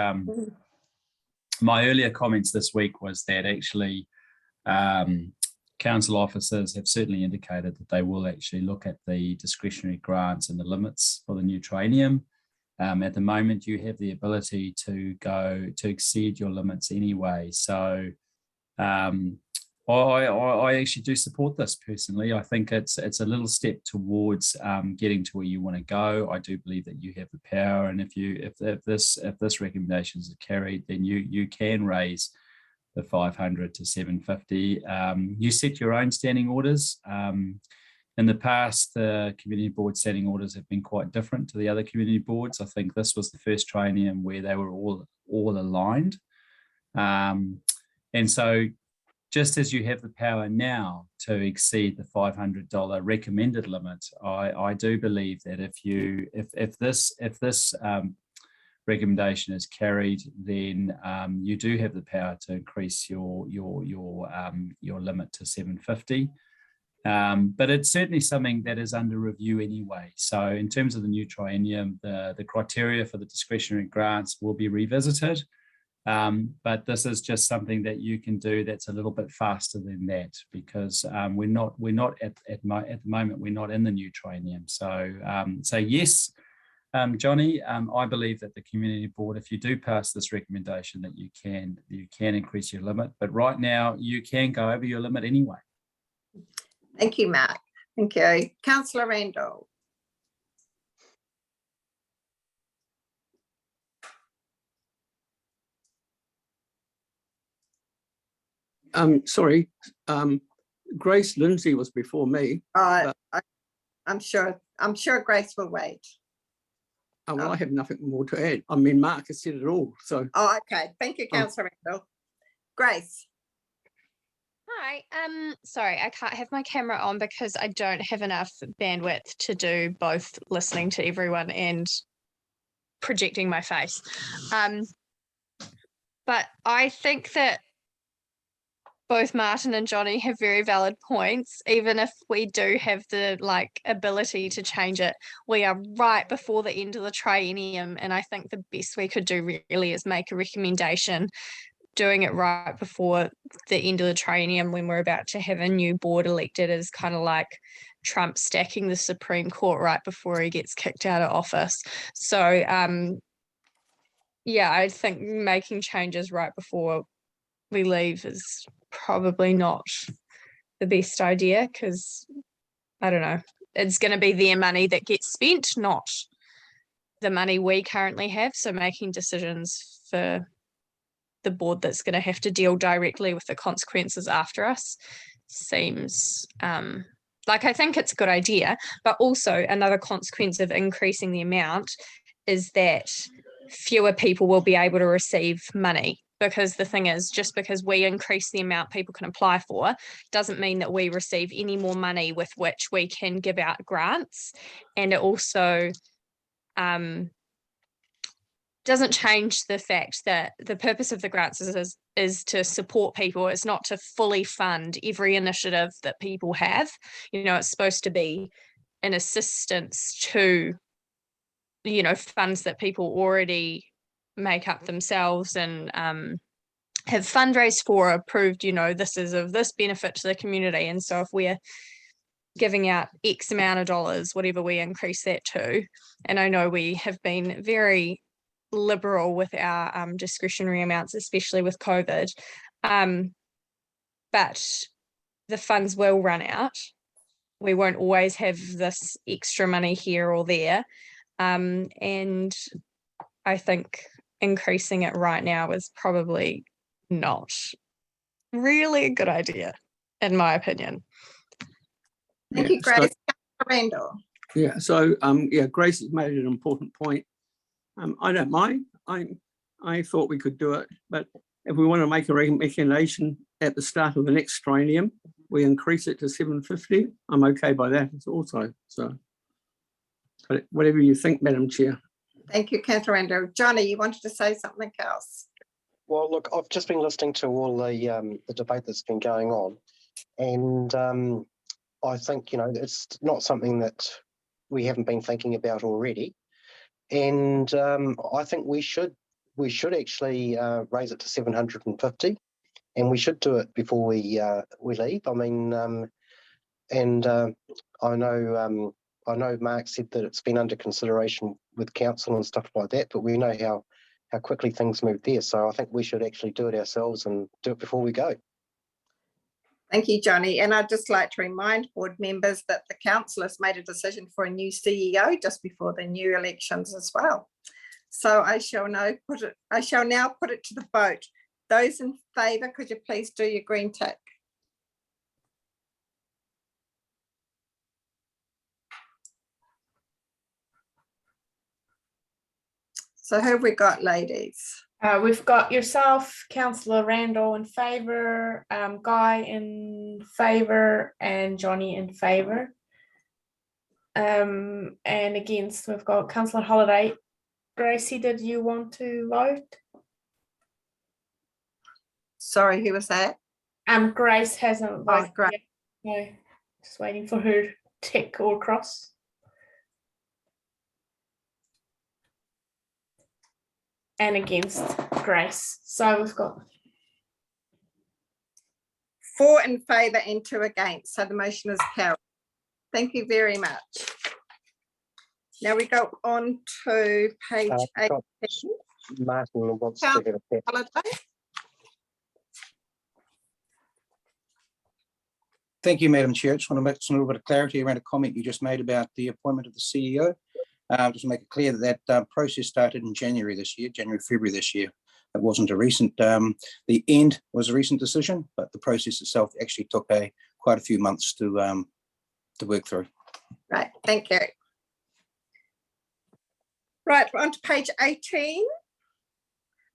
[SPEAKER 7] my earlier comments this week was that actually council officers have certainly indicated that they will actually look at the discretionary grants and the limits for the new traineum. At the moment, you have the ability to exceed your limits anyway. So I actually do support this personally. I think it's a little step towards getting to where you want to go. I do believe that you have the power, and if this recommendation is carried, then you can raise the 500 to 750. You set your own standing orders. In the past, the community board standing orders have been quite different to the other community boards. I think this was the first training where they were all aligned. And so just as you have the power now to exceed the $500 recommended limit, I do believe that if this recommendation is carried, then you do have the power to increase your limit to 750. But it's certainly something that is under review anyway. So in terms of the new triennium, the criteria for the discretionary grants will be revisited. But this is just something that you can do that's a little bit faster than that, because we're not at the moment, we're not in the new triennium. So yes, Johnny, I believe that the community board, if you do pass this recommendation, that you can increase your limit. But right now, you can go over your limit anyway.
[SPEAKER 1] Thank you, Mark. Thank you. Councillor Randall.
[SPEAKER 4] Sorry, Grace Lindsay was before me.
[SPEAKER 1] I'm sure Grace will wait.
[SPEAKER 4] Well, I have nothing more to add. I mean, Mark has said it all. So.
[SPEAKER 1] Oh, okay. Thank you, Councillor Randall. Grace.
[SPEAKER 10] Hi. Sorry, I can't have my camera on because I don't have enough bandwidth to do both listening to everyone and projecting my face. But I think that both Martin and Johnny have very valid points. Even if we do have the ability to change it, we are right before the end of the triennium, and I think the best we could do really is make a recommendation. Doing it right before the end of the triennium when we're about to have a new board elected is kind of like Trump stacking the Supreme Court right before he gets kicked out of office. So yeah, I think making changes right before we leave is probably not the best idea, because I don't know, it's going to be their money that gets spent, not the money we currently have. So making decisions for the board that's going to have to deal directly with the consequences after us seems I think it's a good idea. But also another consequence of increasing the amount is that fewer people will be able to receive money, because the thing is, just because we increase the amount people can apply for doesn't mean that we receive any more money with which we can give out grants. And it also doesn't change the fact that the purpose of the grants is to support people. It's not to fully fund every initiative that people have. You know, it's supposed to be an assistance to, funds that people already make up themselves and have fundraised for, approved, this is of this benefit to the community. And so if we're giving out X amount of dollars, whatever we increase that to, and I know we have been very liberal with our discretionary amounts, especially with COVID, but the funds will run out. we won't always have this extra money here or there. And I think increasing it right now is probably not really a good idea, in my opinion.
[SPEAKER 1] Thank
[SPEAKER 4] Yeah,
[SPEAKER 1] you, Grace. Councillor Randall.
[SPEAKER 4] Yeah, so yeah, Grace has made an important point. I don't mind. I thought we could do it, but if we want to make a recommendation at the start of the next triennium, we increase it to 750. I'm okay by that also. So, but whatever you think, Madam Chair.
[SPEAKER 1] Thank you, Councillor Randall. Johnny, you wanted to say something else?
[SPEAKER 6] Well, look, I've just been listening to all the debate that's been going on, and I think, you know, it's not something that we haven't been thinking about already, and I think we should actually raise it to 750, and we should do it before we leave. I mean, I know Mark said that it's been under consideration with council and stuff like that, but we know how quickly things move there. So I think we should actually do it ourselves and do it before we go.
[SPEAKER 1] Thank you, Johnny. And I'd just like to remind board members that the council has made a decision for a new CEO just before the new elections as well. So I shall now put it to the vote. Those in favour, could you please do your green tick? So who have we got, ladies?
[SPEAKER 2] We've got yourself, Councillor Randall in favour, Guy in favour, and Johnny in favour. And against, we've got Councillor Holiday. Gracie, did you want to vote?
[SPEAKER 1] Sorry, who was that?
[SPEAKER 2] Grace hasn't voted
[SPEAKER 1] Grace.
[SPEAKER 2] yet. No, just waiting for her tick or cross. And against Grace. So we've got
[SPEAKER 1] 4 in favour and 2 against. So the motion is carried. Thank you very much. Now we go on to page 18.
[SPEAKER 6] Martin wants to have a chat.
[SPEAKER 1] Holiday.
[SPEAKER 3] Thank you, Madam Chair. I just want to make some little bit of clarity around a comment you just made about the appointment of the CEO. Just to make it clear that that process started in January, February this year. It wasn't a recent, the end was a recent decision, but the process itself actually took quite a few months to work through.
[SPEAKER 1] Right, thank you. Right, we're on to page 18.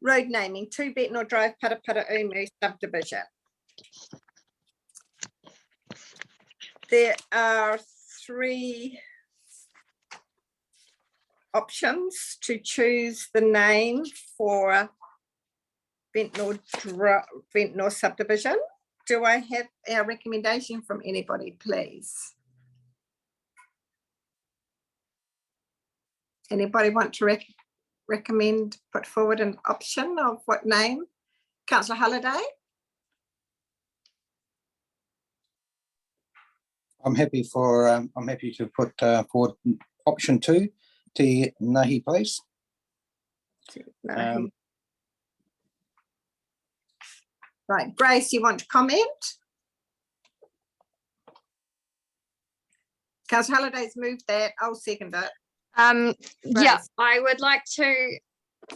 [SPEAKER 1] Road naming, 2 Ventnor Drive Paraparaumu subdivision. There are 3 options to choose the name for Ventnor subdivision. Do I have a recommendation from anybody, please? Anybody want to recommend, put forward an option of what name? Councillor Halliday?
[SPEAKER 3] I'm happy to put forward option 2, Te Nahi Place.
[SPEAKER 1] Right, Grace, you want to comment? Councillor Halliday's moved that. I'll second it.
[SPEAKER 10] Yeah, I would like to.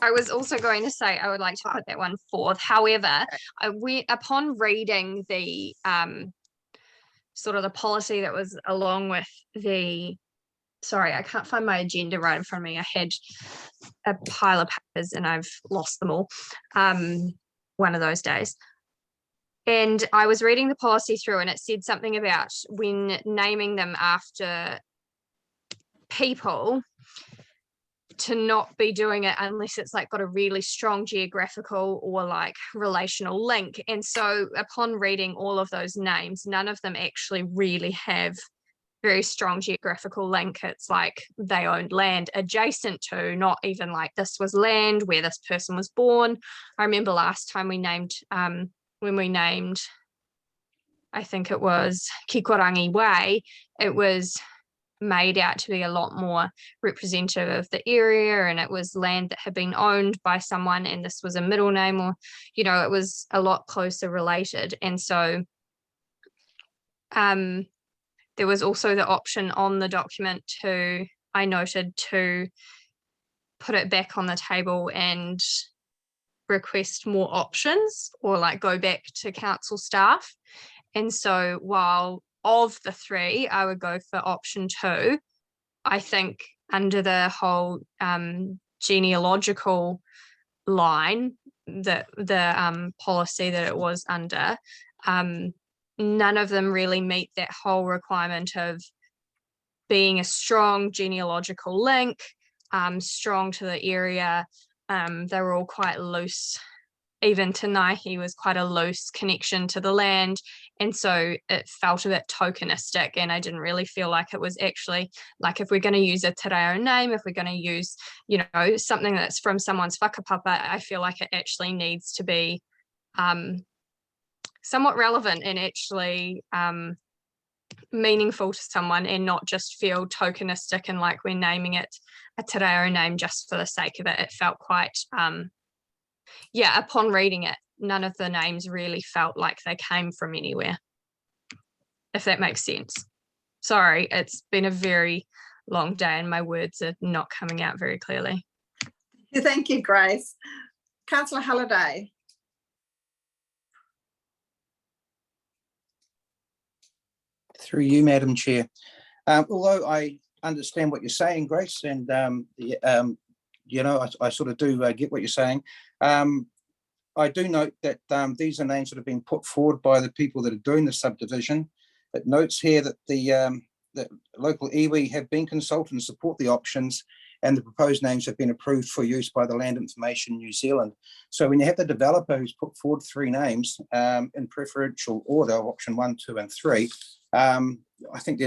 [SPEAKER 10] I was also going to say I would like to put that one forth. However, upon reading the sort of the policy that was along with the. Sorry, I can't find my agenda right in front of me. I had a pile of papers and I've lost them all. One of those days. And I was reading the policy through and it said something about when naming them after people to not be doing it unless it's like got a really strong geographical or like relational link. And so upon reading all of those names, none of them actually really have very strong geographical link. It's like they owned land adjacent to, not even like this was land where this person was born. I remember last time we named, when we named, I think it was Kikorangi Way, it was made out to be a lot more representative of the area, and it was land that had been owned by someone, and this was a middle name, or you know, it was a lot closer related. And so there was also the option on the document I noted to put it back on the table and request more options, or like go back to council staff. And so while of the three, I would go for option 2. I think under the whole genealogical line, that the policy that it was under, none of them really meet that whole requirement of being a strong genealogical link, strong to the area. They were all quite loose. Even Tanahi was quite a loose connection to the land. And so it felt a bit tokenistic, and I didn't really feel like it was actually, like, if we're going to use a te reo name, if we're going to use, you know, something that's from someone's whakapapa, I feel like it actually needs to be somewhat relevant and actually meaningful to someone, and not just feel tokenistic and like we're naming it a te reo name just for the sake of it. It felt quite, yeah, upon reading it, none of the names really felt like they came from anywhere, if that makes sense. Sorry, it's been a very long day and my words are not coming out very clearly.
[SPEAKER 1] Thank you, Grace. Councillor Halliday.
[SPEAKER 3] Through you, Madam Chair. Although I understand what you're saying, Grace, and you know, I sort of do get what you're saying. I do note that these are names that have been put forward by the people that are doing the subdivision. It notes here that the local iwi have been consulted and support the options, and the proposed names have been approved for use by the Land Information New Zealand. So when you have the developer who's put forward 3 names in preferential order, option 1, 2, and 3, I think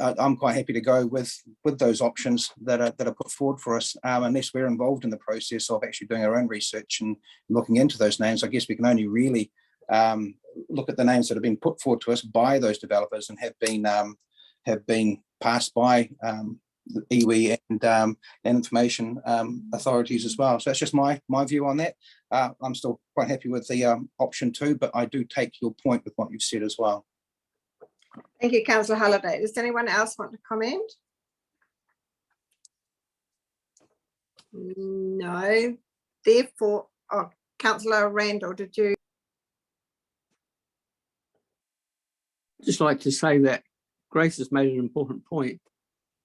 [SPEAKER 3] I'm quite happy to go with those options that are put forward for us, unless we're involved in the process of actually doing our own research and looking into those names. I guess we can only really look at the names that have been put forward to us by those developers and have been passed by the iwi and Land Information authorities as well. So that's just my view on that. I'm still quite happy with the option 2, but I do take your point with what you've said as well.
[SPEAKER 1] Thank you, Councillor Halliday. Does anyone else want to comment? No. Therefore, Councillor Randall, did you?
[SPEAKER 4] I'd just like to say that Grace has made an important point.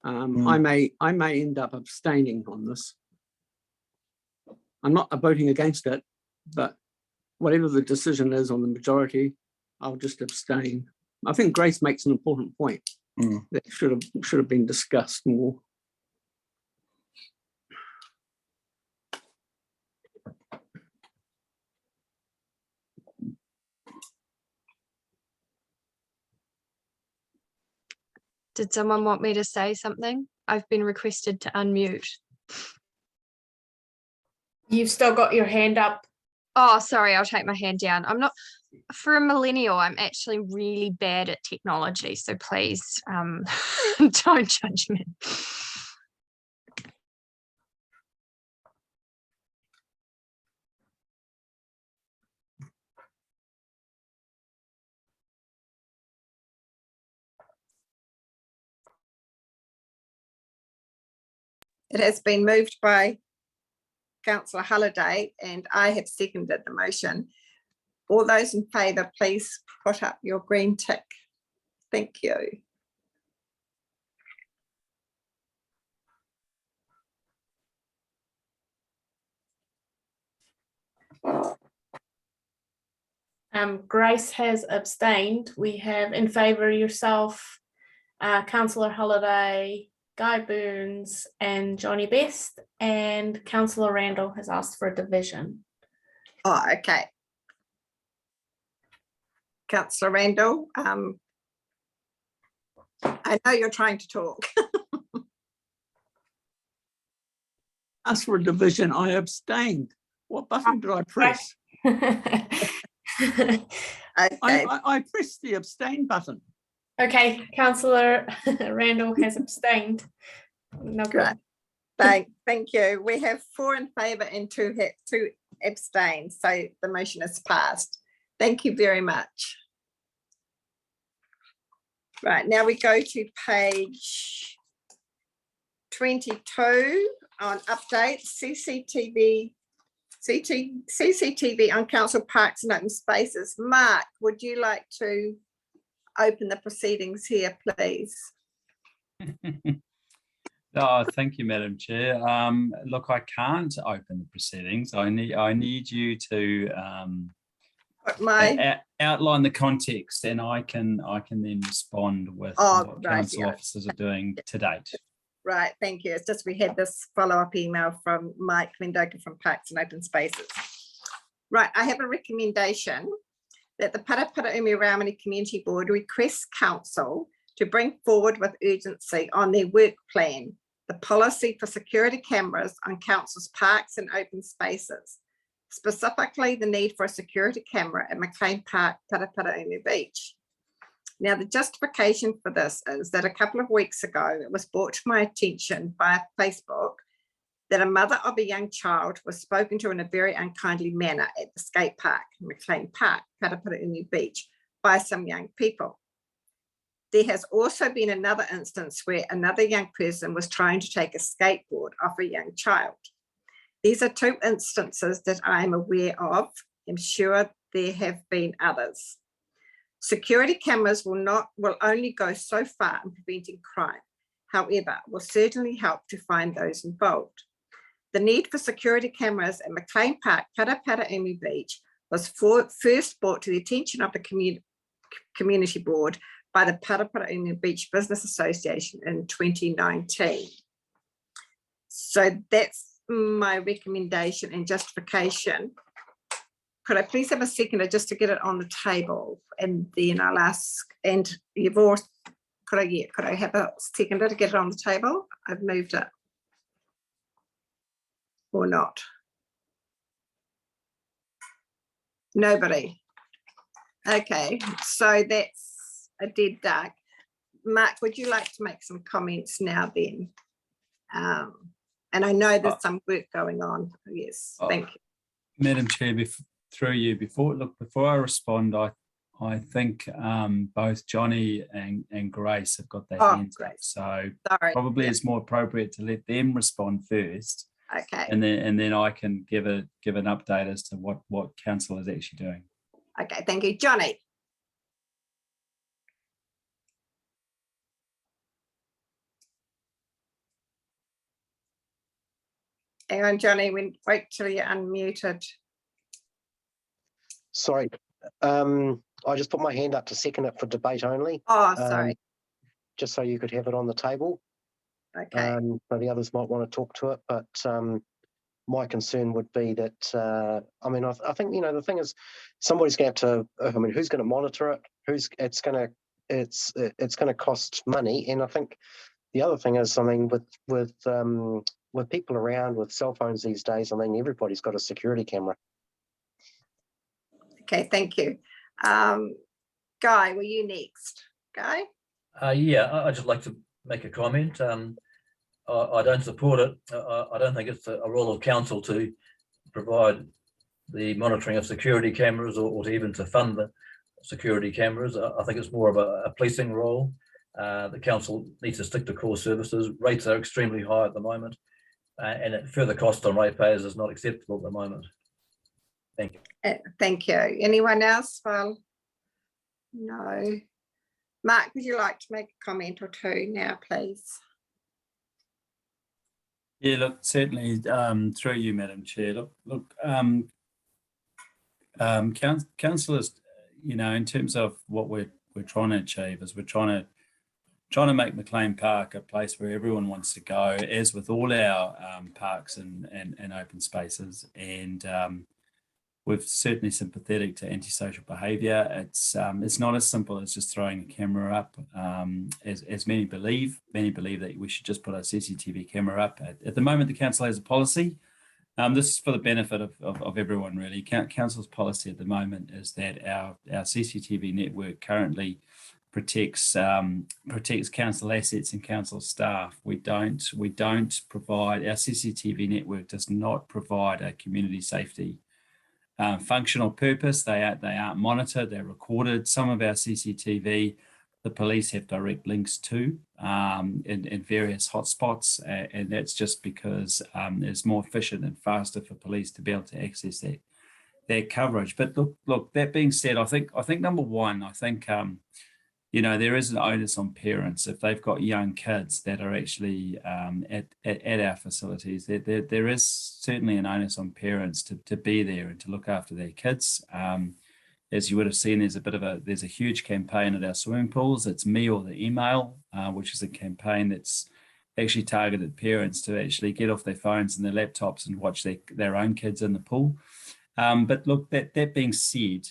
[SPEAKER 4] I may end up abstaining on this. I'm not voting against it, but whatever the decision is on the majority, I'll just abstain. I think Grace makes an important point that should have been discussed more.
[SPEAKER 10] Did someone want me to say something? I've been requested to unmute.
[SPEAKER 2] You've still got your hand up.
[SPEAKER 10] Oh, sorry, I'll take my hand down. I'm not, for a millennial, I'm actually really bad at technology, so please don't judge me.
[SPEAKER 1] It has been moved by Councillor Halliday and I have seconded the motion. All those in favour, please put up your green tick. Thank you.
[SPEAKER 2] Grace has abstained. We have in favour yourself, Councillor Halliday, Guy Burns and Johnny Best, and Councillor Randall has asked for a division.
[SPEAKER 1] Oh, okay. Councillor Randall, I know you're trying to talk.
[SPEAKER 4] As for a division, I abstained. What button did I press?
[SPEAKER 1] Okay.
[SPEAKER 4] I pressed the abstain button.
[SPEAKER 2] Okay, Councillor Randall has abstained. No problem.
[SPEAKER 1] Thank you. We have 4 in favour and 2 abstain, so the motion is passed. Thank you very much. Right, now we go to page 22 on updates, CCTV on council parks and open spaces. Mark, would you like to open the proceedings here, please?
[SPEAKER 7] Oh, thank you, Madam Chair. Look, I can't open the proceedings. I need you to outline the context, and I can then respond with what council officers are doing to date.
[SPEAKER 1] Right, thank you. It's just we had this follow-up email from Mike Mendoka from Parks and Open Spaces. Right, I have a recommendation that the Paraparaumu Raumati Community Board requests council to bring forward with urgency on their work plan the policy for security cameras on council's parks and open spaces, specifically the need for a security camera at McLean Park, Paraparaumu Beach. Now, the justification for this is that a couple of weeks ago, it was brought to my attention via Facebook that a mother of a young child was spoken to in a very unkindly manner at the skate park, McLean Park, Paraparaumu Beach, by some young people. There has also been another instance where another young person was trying to take a skateboard off a young child. These are two instances that I am aware of. I'm sure there have been others. Security cameras will only go so far in preventing crime. However, will certainly help to find those involved. The need for security cameras at McLean Park, Paraparaumu Beach was first brought to the attention of the community board by the Paraparaumu Beach Business Association in 2019. So that's my recommendation and justification. Could I please have a seconder just to get it on the table, and then I'll ask, and you've also, could I have a seconder to get it on the table? I've moved it. Or not? Nobody. Okay, so that's a dead duck. Mark, would you like to make some comments now then? And I know there's some work going on. Yes, thank you.
[SPEAKER 7] Madam Chair, through you, before I respond, I think both Johnny and Grace have got their hands up, so probably it's more appropriate to let them respond first.
[SPEAKER 1] Okay.
[SPEAKER 7] And then I can give an update as to what council is actually doing.
[SPEAKER 1] Okay, thank you, Johnny. Hang on, Johnny, wait till you're unmuted.
[SPEAKER 6] Sorry, I just put my hand up to second it for debate only.
[SPEAKER 1] Oh, sorry.
[SPEAKER 6] Just so you could have it on the table.
[SPEAKER 1] Okay.
[SPEAKER 6] So the others might want to talk to it, but my concern would be that, I mean, I think, you know, the thing is, somebody's going to have to, I mean, who's going to monitor it? It's going to cost money. And I think the other thing is, I mean, with people around with cell phones these days, I mean, everybody's got a security camera.
[SPEAKER 1] Okay, thank you. Guy, were you next? Guy?
[SPEAKER 9] Yeah, I'd just like to make a comment. I don't support it. I don't think it's a role of council to provide the monitoring of security cameras or to even to fund the security cameras. I think it's more of a policing role. The council needs to stick to core services. Rates are extremely high at the moment, and further cost on ratepayers is not acceptable at the moment. Thank you.
[SPEAKER 1] Thank you. Anyone else? Well, no. Mark, would you like to make a comment or two now, please?
[SPEAKER 7] Yeah, look, certainly through you, Madam Chair. Look, councillors, you know, in terms of what we're trying to achieve is we're trying to make McLean Park a place where everyone wants to go, as with all our parks and open spaces. And we're certainly sympathetic to antisocial behaviour. It's not as simple as just throwing a camera up, as many believe. Many believe that we should just put a CCTV camera up. At the moment, the council has a policy. This is for the benefit of everyone, really. Council's policy at the moment is that our CCTV network currently protects council assets and council staff. We don't provide, our CCTV network does not provide a community safety functional purpose. They aren't monitored, they're recorded. Some of our CCTV the police have direct links to in various hotspots, and that's just because it's more efficient and faster for police to be able to access that coverage. But look, that being said, I think number one, you know, there is an onus on parents if they've got young kids that are actually at our facilities. There is certainly an onus on parents to be there and to look after their kids. As you would have seen, there's a huge campaign at our swimming pools. It's me or the email, which is a campaign that's actually targeted parents to actually get off their phones and their laptops and watch their own kids in the pool. But look, that being said,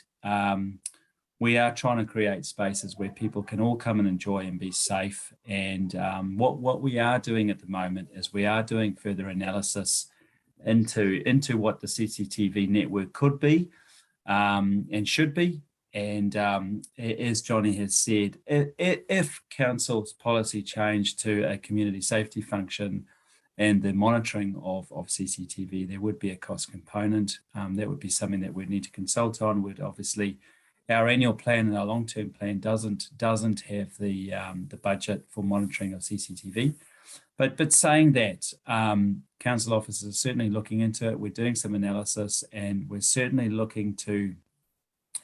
[SPEAKER 7] we are trying to create spaces where people can all come and enjoy and be safe. And what we are doing at the moment is we are doing further analysis into what the CCTV network could be and should be. And as Johnny has said, if council's policy changed to a community safety function and the monitoring of CCTV, there would be a cost component. That would be something that we'd need to consult on. We'd obviously, our annual plan and our long-term plan doesn't have the budget for monitoring of CCTV. But saying that, council officers are certainly looking into it. We're doing some analysis, and we're certainly looking to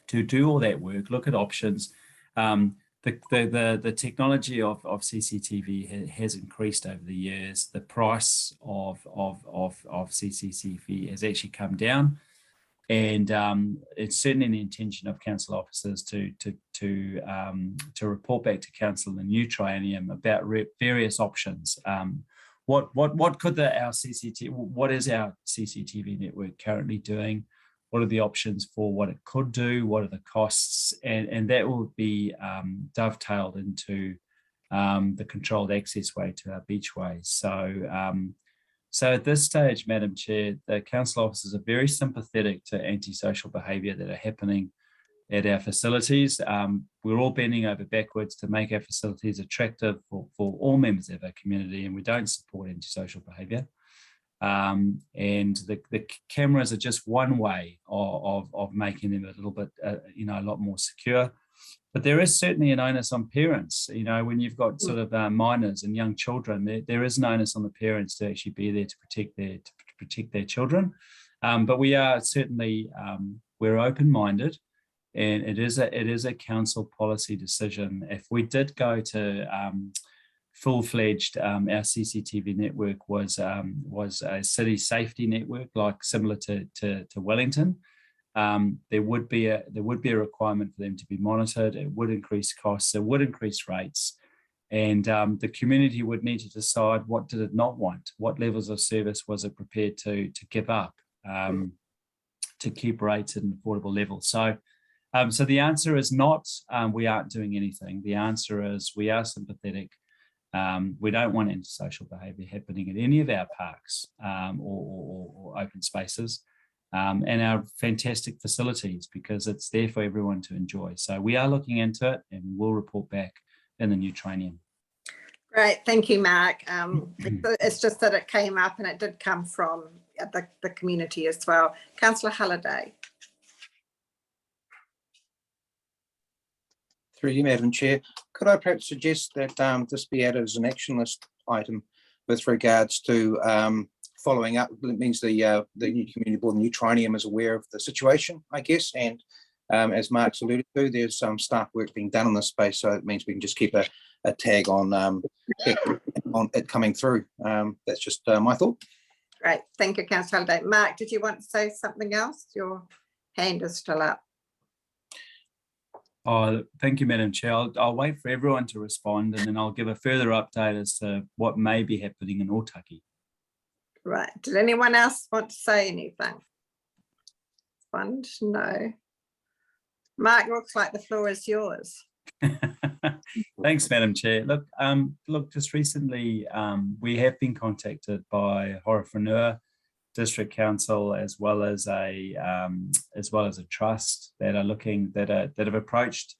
[SPEAKER 7] do all that work, look at options. The technology of CCTV has increased over the years. The price of CCTV has actually come down. And it's certainly the intention of council officers to report back to council in the new triennium about various options. What is our CCTV network currently doing? What are the options for what it could do? What are the costs? And that will be dovetailed into the controlled access way to our beachways. So at this stage, Madam Chair, the council officers are very sympathetic to antisocial behaviour that are happening at our facilities. We're all bending over backwards to make our facilities attractive for all members of our community, and we don't support antisocial behaviour. And the cameras are just one way of making them a little bit, a lot more secure. But there is certainly an onus on parents. You know, when you've got sort of minors and young children, there is an onus on the parents to actually be there to protect their children. But we are certainly we're open-minded, and it is a council policy decision. If we did go to full-fledged, our CCTV network was a city safety network, like similar to Wellington. There would be a requirement for them to be monitored. It would increase costs. It would increase rates, and the community would need to decide what did it not want. What levels of service was it prepared to give up to keep rates at an affordable level? So the answer is not we aren't doing anything. The answer is we are sympathetic. We don't want antisocial behaviour happening at any of our parks or open spaces. And our fantastic facilities, because it's there for everyone to enjoy. So we are looking into it, and we'll report back in the new training.
[SPEAKER 1] Great, thank you, Mark. It's just that it came up, and it did come from the community as well. Councillor Halliday.
[SPEAKER 3] Through you, Madam Chair, could I perhaps suggest that this be added as an action list item with regards to following up? It means the new community board, the new trinium, is aware of the situation, I guess, and as Mark's alluded to, there's some staff work being done in this space, so it means we can just keep a tag on it coming through. That's just my thought.
[SPEAKER 1] Great, thank you, Councillor Halliday. Mark, did you want to say something else? Your hand is still up.
[SPEAKER 7] Oh, thank you, Madam Chair. I'll wait for everyone to respond, and then I'll give a further update as to what may be happening in Otaki.
[SPEAKER 1] Right. Did anyone else want to say anything? No. Mark, looks like the floor is yours.
[SPEAKER 7] Thanks, Madam Chair. Look, just recently we have been contacted by Horowhenua District Council as well as a trust that have approached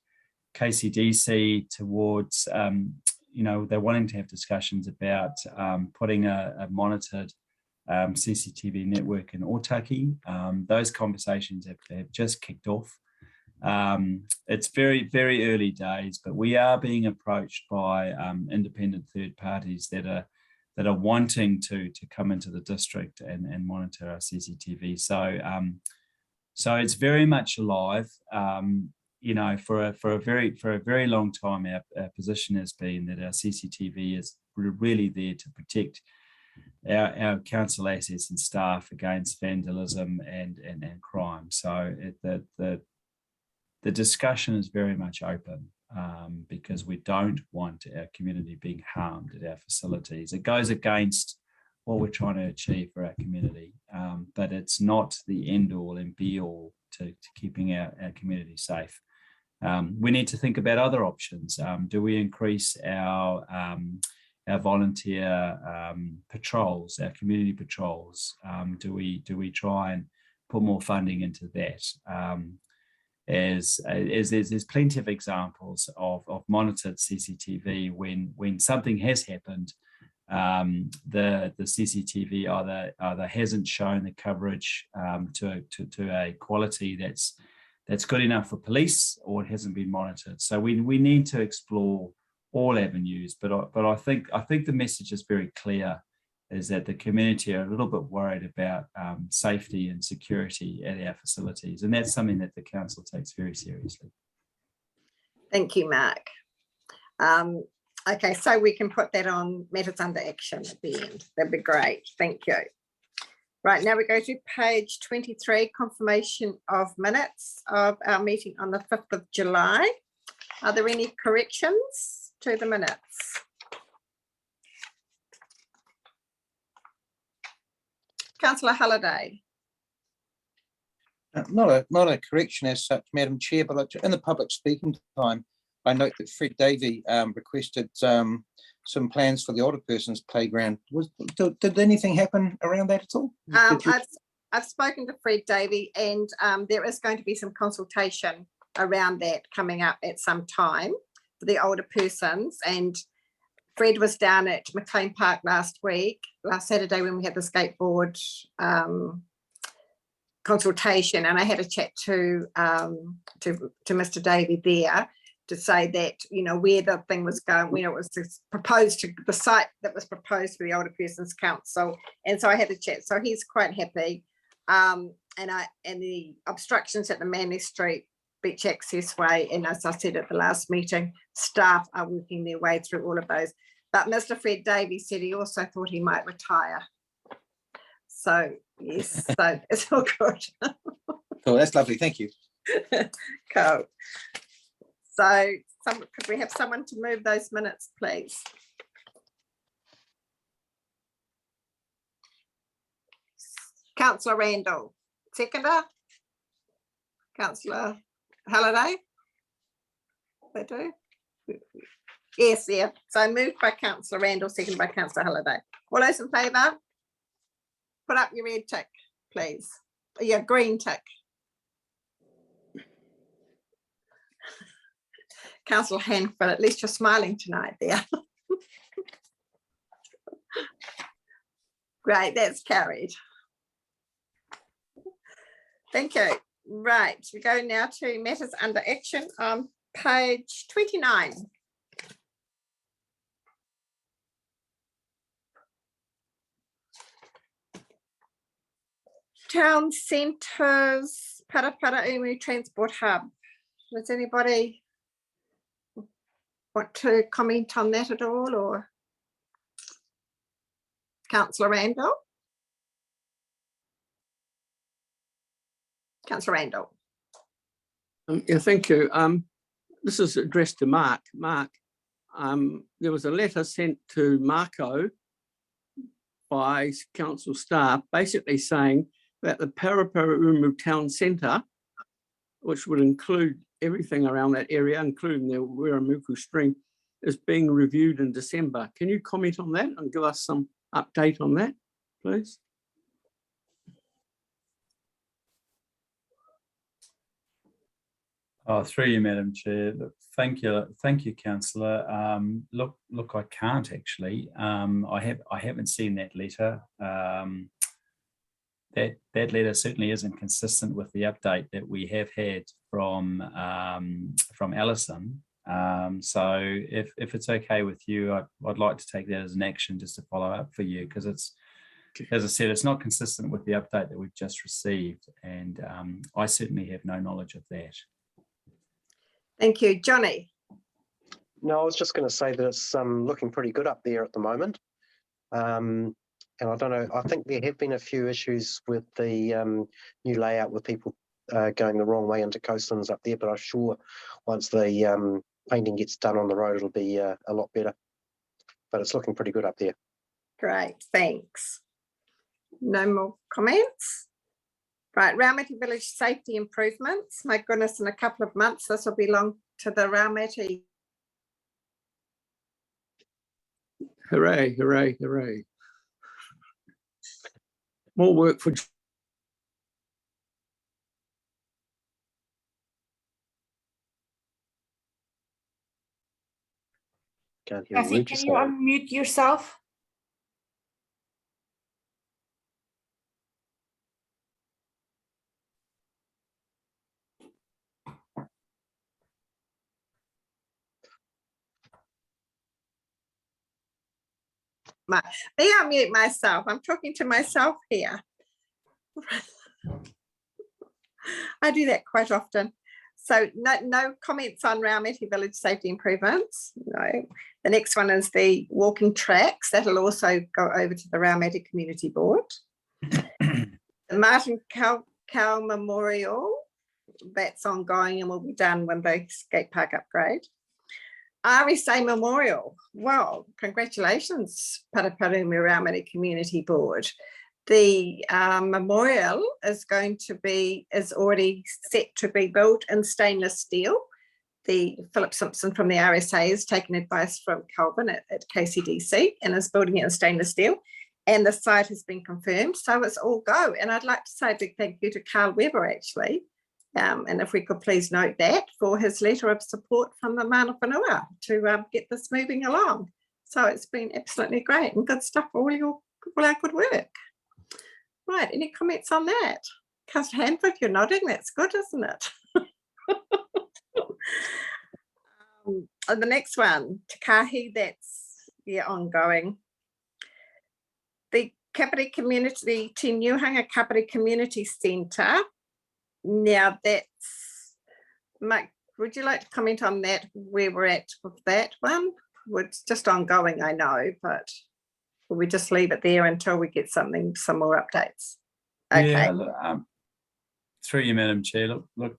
[SPEAKER 7] KCDC towards they're wanting to have discussions about putting a monitored CCTV network in Otaki. Those conversations have just kicked off. It's very, very early days, but we are being approached by independent third parties that are wanting to come into the district and monitor our CCTV. So it's very much alive. You know, for a very long time, our position has been that our CCTV is really there to protect our council assets and staff against vandalism and crime. So the discussion is very much open, because we don't want our community being harmed at our facilities. It goes against what we're trying to achieve for our community, but it's not the end all and be all to keeping our community safe. We need to think about other options. Do we increase our volunteer patrols, our community patrols? Do we try and put more funding into that? As there's plenty of examples of monitored CCTV when something has happened, the CCTV either hasn't shown the coverage to a quality that's good enough for police, or it hasn't been monitored. So we need to explore all avenues, but I think the message is very clear, is that the community are a little bit worried about safety and security at our facilities, and that's something that the council takes very seriously.
[SPEAKER 1] Thank you, Mark. Okay, so we can put that on matters under action at the end. That'd be great. Thank you. Right, now we go to page 23, confirmation of minutes of our meeting on the 5th of July. Are there any corrections to the minutes? Councillor Halliday.
[SPEAKER 3] Not a correction as such, Madam Chair, but in the public speaking time, I note that Fred Davey requested some plans for the older person's playground. Did anything happen around that at all?
[SPEAKER 1] I've spoken to Fred Davey, and there is going to be some consultation around that coming up at some time for the older persons. And Fred was down at McLean Park last Saturday, when we had the skateboard consultation, and I had a chat to Mr. Davey there to say that, you know, where the thing was going, when it was proposed to the site that was proposed for the Older Persons Council, and so I had a chat. So he's quite happy, and the obstructions at the Manly Street Beach Access Way, and as I said at the last meeting, staff are working their way through all of those. But Mr. Fred Davies said he also thought he might retire. So yes, so it's all good.
[SPEAKER 3] Oh, that's lovely. Thank you.
[SPEAKER 1] Cool. So could we have someone to move those minutes, please? Councillor Randall, seconder. Councillor Halliday. They do? Yes, yeah. So moved by Councillor Randall, seconded by Councillor Halliday. All those in favour? Put up your red tick, please. Your green tick. Councillor Hanford, at least you're smiling tonight there. Great, that's carried. Thank you. Right, we go now to matters under action on page 29. Town centres, Paraparaumu Transport Hub. Does anybody want to comment on that at all, or Councillor Randall? Councillor Randall.
[SPEAKER 4] Yeah, thank you. This is addressed to Mark. Mark, there was a letter sent to Marco by council staff basically saying that the Paraparaumu Town Centre, which would include everything around that area, including the Wiramuku stream, is being reviewed in December. Can you comment on that and give us some update on that, please?
[SPEAKER 7] Oh, through you, Madam Chair. Look, thank you, Councillor. Look, I can't actually. I haven't seen that letter. That letter certainly isn't consistent with the update that we have had from Alison. So if it's okay with you, I'd like to take that as an action just to follow up for you, because it's, as I said, it's not consistent with the update that we've just received, and I certainly have no knowledge of that.
[SPEAKER 1] Thank you. Johnny?
[SPEAKER 6] No, I was just going to say that it's looking pretty good up there at the moment. And I don't know, I think there have been a few issues with the new layout with people going the wrong way into coastlands up there, but I'm sure once the painting gets done on the road, it'll be a lot better. But it's looking pretty good up there.
[SPEAKER 1] Great, thanks. No more comments? Right, Raumati Village safety improvements. My goodness, in a couple of months, this will belong to the Raumati.
[SPEAKER 4] Hooray, hooray, hooray. More work for
[SPEAKER 6] Can't hear a
[SPEAKER 2] Kathy,
[SPEAKER 6] word
[SPEAKER 2] can
[SPEAKER 6] you're
[SPEAKER 2] you
[SPEAKER 6] saying.
[SPEAKER 2] unmute yourself?
[SPEAKER 1] May I unmute myself? I'm talking to myself here. I do that quite often. So no comments on Raumati Village safety improvements. No. The next one is the walking tracks. That'll also go over to the Raumati Community Board. The Martin Cowell Memorial, that's ongoing and will be done when the skate park upgrade. RSA Memorial, well, congratulations, Paraparaumu Raumati Community Board. The memorial is already set to be built in stainless steel. Philip Simpson from the RSA has taken advice from Calvin at KCDC and is building it in stainless steel. And the site has been confirmed, so it's all go. And I'd like to say a big thank you to Carl Weber, actually. And if we could please note that for his letter of support from the Mana Whenua to get this moving along. So it's been absolutely great and good stuff for all our good work. Right, any comments on that? Councillor Hanford, you're nodding, that's good, isn't it? And the next one, Takahi, that's ongoing. The Kapiti Community, Te Niuhanga Kapiti Community Centre. Now that's, Mike, would you like to comment on that, where we're at with that one? Well, it's just ongoing, I know, but will we just leave it there until we get some more updates? Okay.
[SPEAKER 7] Yeah, through you, Madam Chair. Look,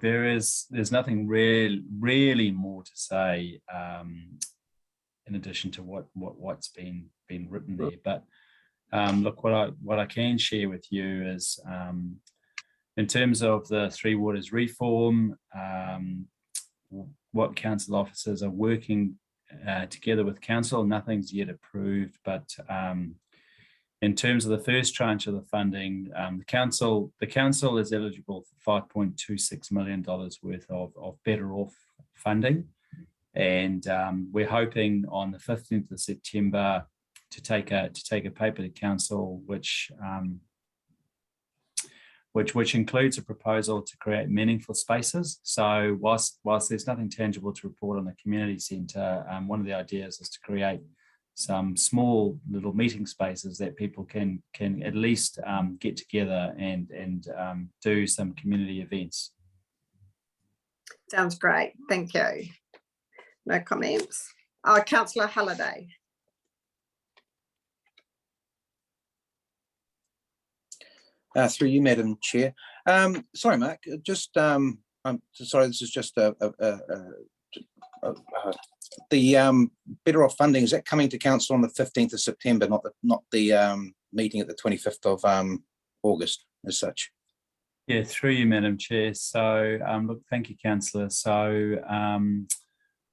[SPEAKER 7] there's nothing really more to say in addition to what's been written there. But look, what I can share with you is in terms of the Three Waters reform, what council officers are working together with council. Nothing's yet approved, but in terms of the first tranche of the funding, the council is eligible for $5.26 million worth of better off funding, and we're hoping on the 15th of September to take a paper to council which includes a proposal to create meaningful spaces. So whilst there's nothing tangible to report on the community centre, one of the ideas is to create some small little meeting spaces that people can at least get together and do some community events.
[SPEAKER 1] Sounds great, thank you. No comments. Oh, Councillor Halliday.
[SPEAKER 3] Through you, Madam Chair. Sorry, Mark, just, I'm sorry, this is just the better off funding, is that coming to council on the 15th of September, not the meeting at the 25th of August as such?
[SPEAKER 7] Yeah, through you, Madam Chair. So look, thank you, Councillor. So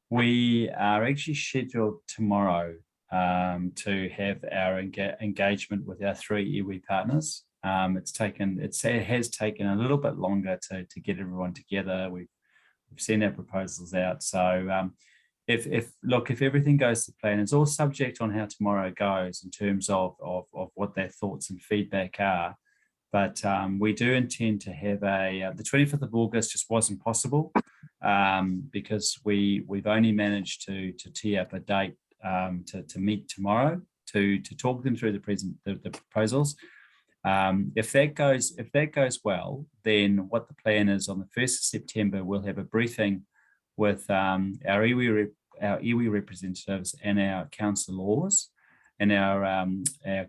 [SPEAKER 7] we are actually scheduled tomorrow to have our engagement with our 3 iwi partners. It has taken a little bit longer to get everyone together. We've sent our proposals out. So if everything goes to plan, it's all subject on how tomorrow goes in terms of what their thoughts and feedback are. But we do intend to have the 25th of August just wasn't possible because we've only managed to tee up a date to meet tomorrow to talk them through the proposals. If that goes well, then what the plan is on the 1st of September, we'll have a briefing with our iwi representatives and our councillors and our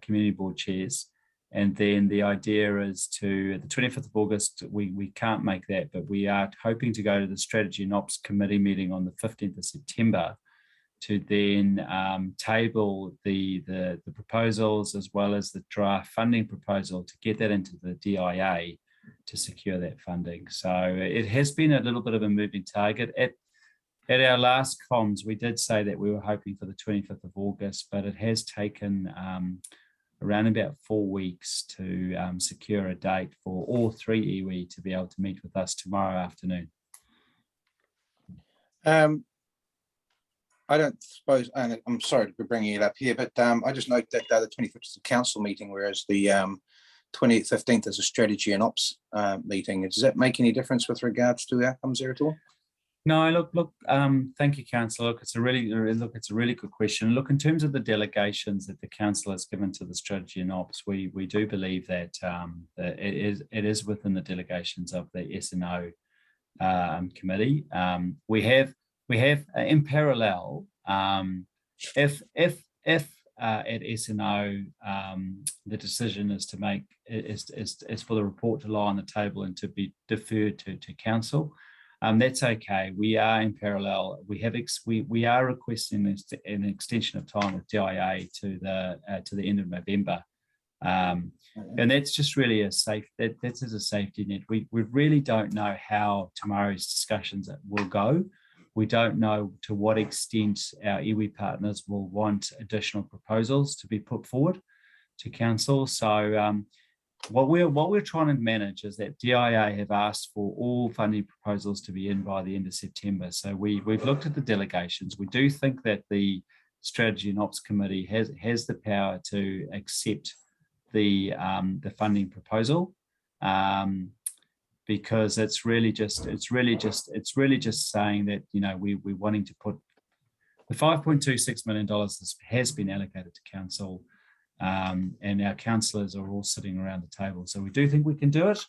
[SPEAKER 7] community board chairs. And then the idea is to the 25th of August, we can't make that, but we are hoping to go to the Strategy and Ops Committee meeting on the 15th of September to then table the proposals as well as the draft funding proposal to get that into the DIA to secure that funding. So it has been a little bit of a moving target. At our last comms, we did say that we were hoping for the 25th of August, but it has taken around about 4 weeks to secure a date for all 3 iwi to be able to meet with us tomorrow afternoon.
[SPEAKER 3] I don't suppose, and I'm sorry to be bringing it up here, but I just note that the 25th is a council meeting, whereas the 15th is a strategy and ops meeting. Does that make any difference with regards to outcomes there at all?
[SPEAKER 7] No, look. Thank you, Councillor. Look, it's a really good question. Look, in terms of the delegations that the council has given to the strategy and ops, we do believe that it is within the delegations of the S&O committee. We have in parallel, if at S&O the decision is to make is for the report to lie on the table and to be deferred to council. That's okay. We are in parallel. We are requesting an extension of time with DIA to the end of November, and that's just really a that's as a safety net. We really don't know how tomorrow's discussions will go. We don't know to what extent our iwi partners will want additional proposals to be put forward to council. So what we're trying to manage is that DIA have asked for all funding proposals to be in by the end of September. So we've looked at the delegations. We do think that the Strategy and Ops Committee has the power to accept the funding proposal. Because it's really just saying that, you know, we're wanting to put the $5.26 million has been allocated to council, and our councillors are all sitting around the table. So we do think we can do it,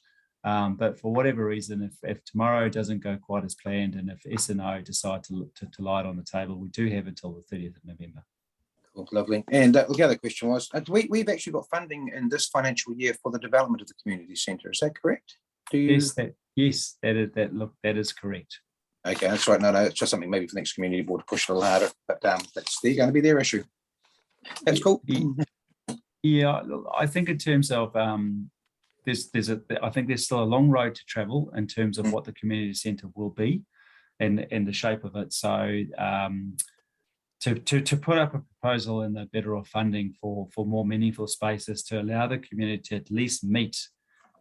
[SPEAKER 7] but for whatever reason, if tomorrow doesn't go quite as planned, and if S&O decide to lie it on the table, we do have until the 30th of November.
[SPEAKER 3] Cool, lovely. And the other question was, we've actually got funding in this financial year for the development of the community centre. Is that correct?
[SPEAKER 7] Yes, that is correct.
[SPEAKER 3] Okay, that's right. No, it's just something maybe for the next community board to push a little harder, but that's going to be their issue. That's cool.
[SPEAKER 7] Yeah, look, I think in terms of I think there's still a long road to travel in terms of what the community centre will be, and the shape of it. So to put up a proposal in the better off funding for more meaningful spaces to allow the community to at least meet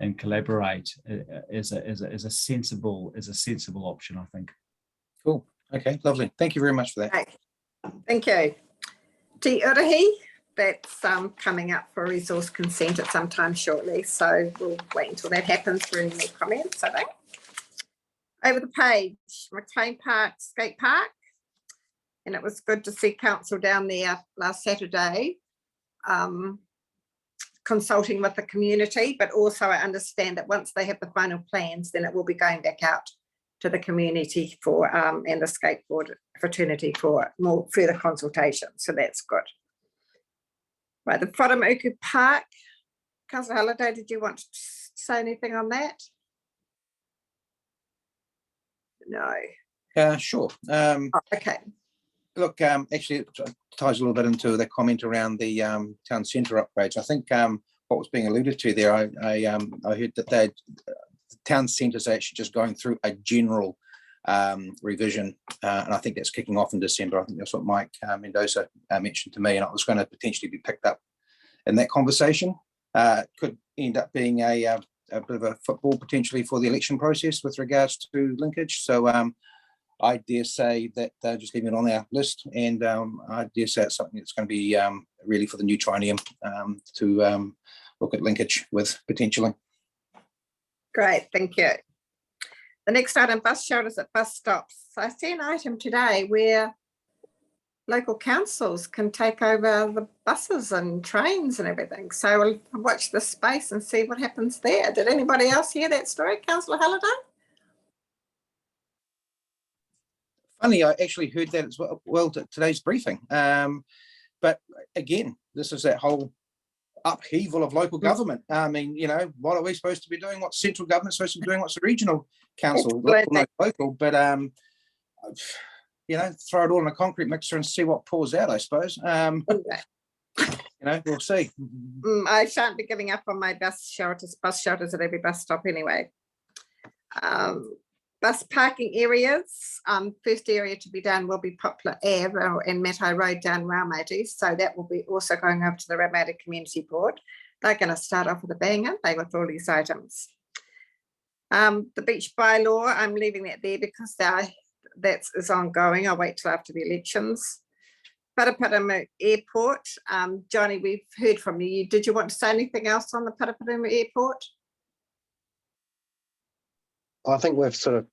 [SPEAKER 7] and collaborate is a sensible option, I think.
[SPEAKER 3] Cool. Okay, lovely. Thank you very much for that.
[SPEAKER 1] Okay. Thank you. Te Urahi, that's coming up for resource consent at some time shortly, so we'll wait until that happens for any more comments, I think. Over the page, McLean Park Skate Park, and it was good to see council down there last Saturday, consulting with the community, but also I understand that once they have the final plans, then it will be going back out to the community for and the skateboard fraternity for more further consultation. So that's good. Right, the Wharamuku Park, Councillor Halliday, did you want to say anything on that? No.
[SPEAKER 3] Sure.
[SPEAKER 1] Okay.
[SPEAKER 3] Look, actually, it ties a little bit into the comment around the town centre upgrades. I think what was being alluded to there, I heard that the town centre is actually just going through a general revision, and I think that's kicking off in December. I think that's what Mike Mendoza mentioned to me, and it was going to potentially be picked up in that conversation. It could end up being a bit of a football potentially for the election process with regards to linkage. So I dare say that just leaving it on our list, and I dare say it's something that's going to be really for the new triennium to look at linkage with potentially.
[SPEAKER 1] Great, thank you. The next item, bus shelters at bus stops. I see an item today where local councils can take over the buses and trains and everything. So we'll watch this space and see what happens there. Did anybody else hear that story, Councillor Halliday?
[SPEAKER 3] Funny, I actually heard that as well today's briefing. But again, this is that whole upheaval of local government. I mean, you know, what are we supposed to be doing? What's central government supposed to be doing? What's the regional council? Local, but you know, throw it all in a concrete mixer and see what pours out, I suppose. You know, we'll see.
[SPEAKER 1] I shan't be giving up on my bus shelters at every bus stop anyway. Bus parking areas, first area to be done will be Poplar Ave and Matai Road down Raumati. So that will be also going over to the Raumati Community Board. They're going to start off with a bang, aren't they, with all these items. The beach bylaw, I'm leaving that there because that is ongoing. I'll wait till after the elections. Paraparaumu Airport, Johnny, we've heard from you. Did you want to say anything else on the Paraparaumu Airport?
[SPEAKER 6] I think we've sort of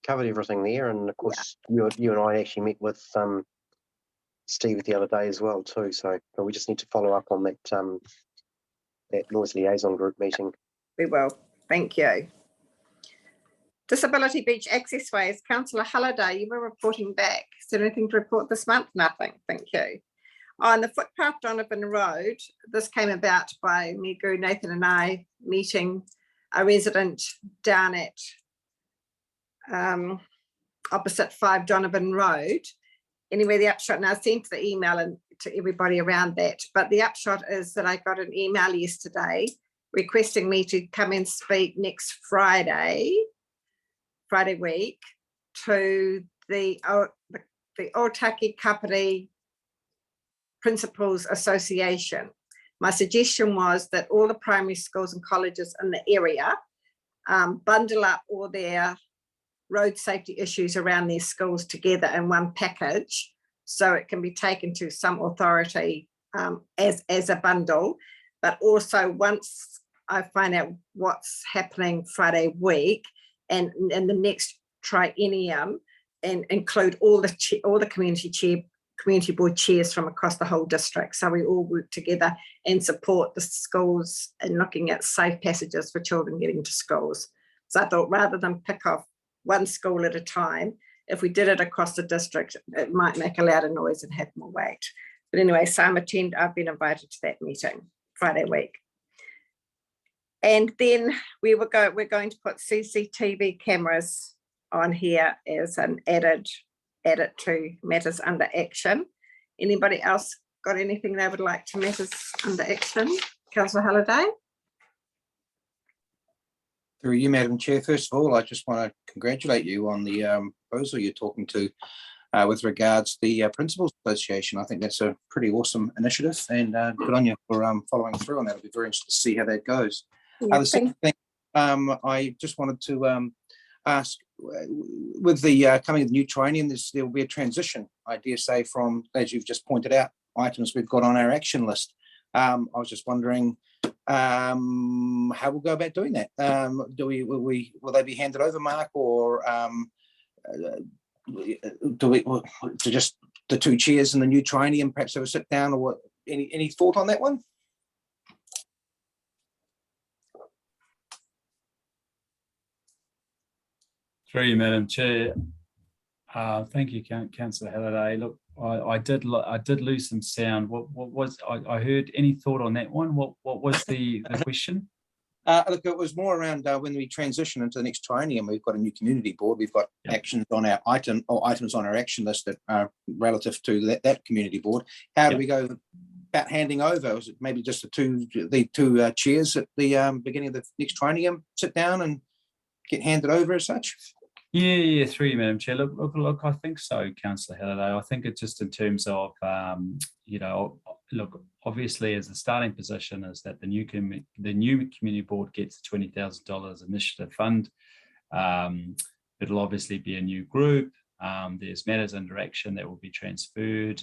[SPEAKER 6] covered everything there, and of course you and I actually met with Steve the other day as well too. So but we just need to follow up on that that noise liaison group meeting.
[SPEAKER 1] We will. Thank you. Disability Beach Accessways, Councillor Halliday, you were reporting back. Is there anything to report this month? Nothing. Thank you. On the footpath Donovan Road, this came about by me, Guru Nathan, and I meeting a resident down at opposite 5 Donovan Road. Anyway, the upshot, and I sent the email and to everybody around that, but the upshot is that I got an email yesterday requesting me to come and speak next Friday week to the Otaki Kapiti Principals Association. My suggestion was that all the primary schools and colleges in the area bundle up all their road safety issues around their schools together in one package so it can be taken to some authority as a bundle. But also once I find out what's happening Friday week and in the next triennium and include all the community board chairs from across the whole district. So we all work together and support the schools in looking at safe passages for children getting to schools. So I thought rather than pick off one school at a time, if we did it across the district, it might make a louder noise and have more weight. But anyway, so I've been invited to that meeting Friday week. And then we're going to put CCTV cameras on here as an added to matters under action. Anybody else got anything they would like to matters under action? Councillor Halliday.
[SPEAKER 3] Through you, Madam Chair. First of all, I just want to congratulate you on the proposal you're talking to with regards to the Principals Association. I think that's a pretty awesome initiative, and good on you for following through on that. It'll be very interesting to see how that goes. The second thing, I just wanted to ask, with the coming of the new triennium, there will be a transition, I dare say, from, as you've just pointed out, items we've got on our action list. I was just wondering how we'll go about doing that. Will they be handed over, Mark, or do we to just the two chairs and the new triennium perhaps have a sit down, or what? Any thought on that one?
[SPEAKER 7] Through you, Madam Chair. Thank you, Councillor Halliday. Look, I did lose some sound. What was I heard? Any thought on that one? What was the question?
[SPEAKER 3] Look, it was more around when we transition into the next triennium. We've got a new community board. We've got actions on our items on our action list that are relative to that community board. How do we go about handing over? Was it maybe just the two chairs at the beginning of the next triennium sit down and get handed over as such?
[SPEAKER 7] Yeah, through you, Madam Chair. Look, I think so, Councillor Halliday. I think it's just in terms of, look, obviously as a starting position is that the new community board gets a $20,000 initiative fund. It'll obviously be a new group. There's matters under action that will be transferred.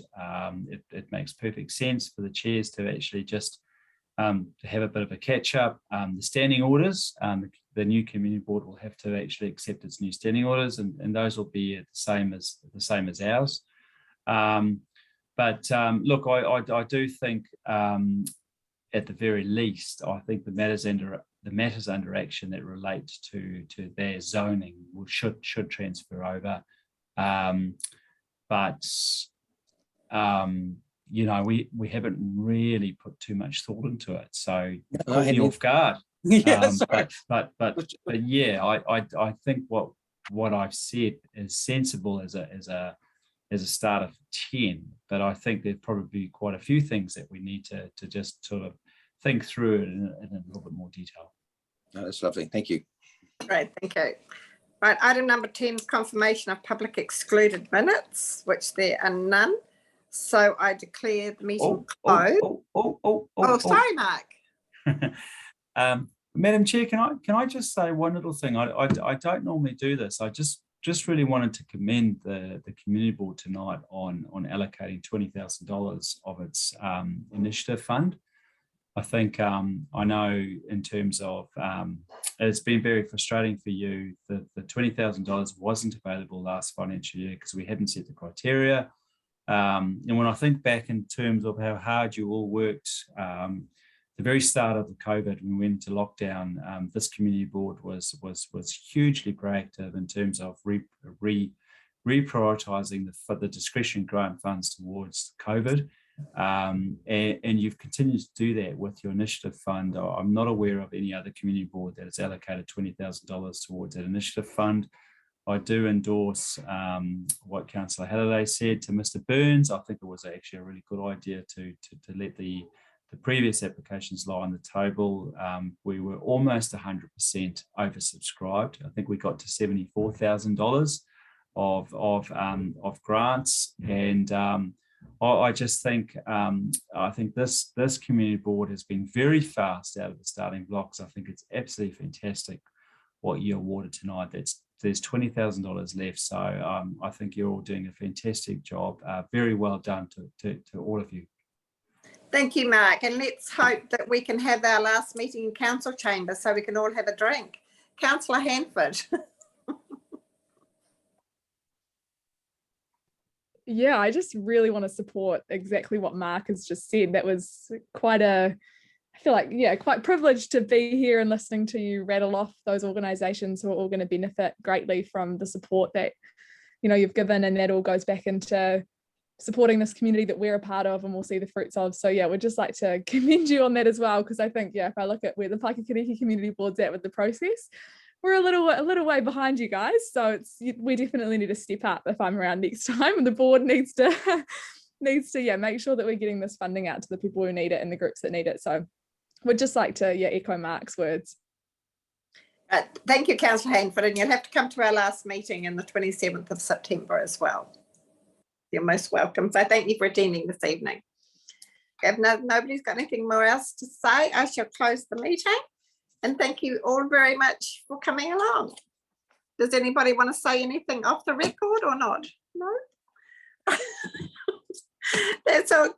[SPEAKER 7] It makes perfect sense for the chairs to actually just to have a bit of a catch up. The standing orders, the new community board will have to actually accept its new standing orders, and those will be the same as ours. Look, I do think at the very least, I think the matters under action that relate to their zoning should transfer over. You know, we haven't really put too much thought into it, so caught me off guard.
[SPEAKER 3] Yeah, sorry.
[SPEAKER 7] But yeah, I think what I've said is sensible as a start of 10, but I think there'd probably be quite a few things that we need to just sort of think through it in a little bit more detail.
[SPEAKER 3] No, that's lovely. Thank you.
[SPEAKER 1] Great, thank you. Right, item number 10 is confirmation of public excluded minutes, which there are none. So I declare the meeting closed. Sorry, Mark.
[SPEAKER 7] Madam Chair, can I just say one little thing? I don't normally do this. I just really wanted to commend the community board tonight on allocating $20,000 of its initiative fund. I think I know in terms of it's been very frustrating for you that the $20,000 wasn't available last financial year because we hadn't set the criteria. And when I think back in terms of how hard you all worked, the very start of the COVID, when we went into lockdown, this community board was hugely proactive in terms of reprioritising the discretionary grant funds towards COVID. And you've continued to do that with your initiative fund. I'm not aware of any other community board that has allocated $20,000 towards that initiative fund. I do endorse what Councillor Halliday said to Mr. Burns. I think it was actually a really good idea to let the previous applications lie on the table. We were almost 100% oversubscribed. I think we got to $74,000 of grants, and I just think I think this community board has been very fast out of the starting blocks. I think it's absolutely fantastic what you awarded tonight. There's $20,000 left, so I think you're all doing a fantastic job. Very well done to all of you.
[SPEAKER 1] Thank you, Mark. And let's hope that we can have our last meeting in council chamber so we can all have a drink. Councillor Hanford.
[SPEAKER 11] Yeah, I just really want to support exactly what Mark has just said. That was quite I feel like, yeah, quite privileged to be here and listening to you rattle off those organisations who are all going to benefit greatly from the support that, you know, you've given, and that all goes back into supporting this community that we're a part of and we'll see the fruits of. So yeah, we'd just like to commend you on that as well, because I think, yeah, if I look at where the Paikakiriki Community Board's at with the process, we're a little way behind you guys. So we definitely need to step up if I'm around next time, and the board needs to yeah, make sure that we're getting this funding out to the people who need it and the groups that need it. So we'd just like to, yeah, echo Mark's words.
[SPEAKER 1] Thank you, Councillor Hanford, and you'll have to come to our last meeting on the 27th of September as well. You're most welcome. So thank you for attending this evening. If nobody's got anything more else to say, I shall close the meeting. And thank you all very much for coming along. Does anybody want to say anything off the record or not? No? That's all.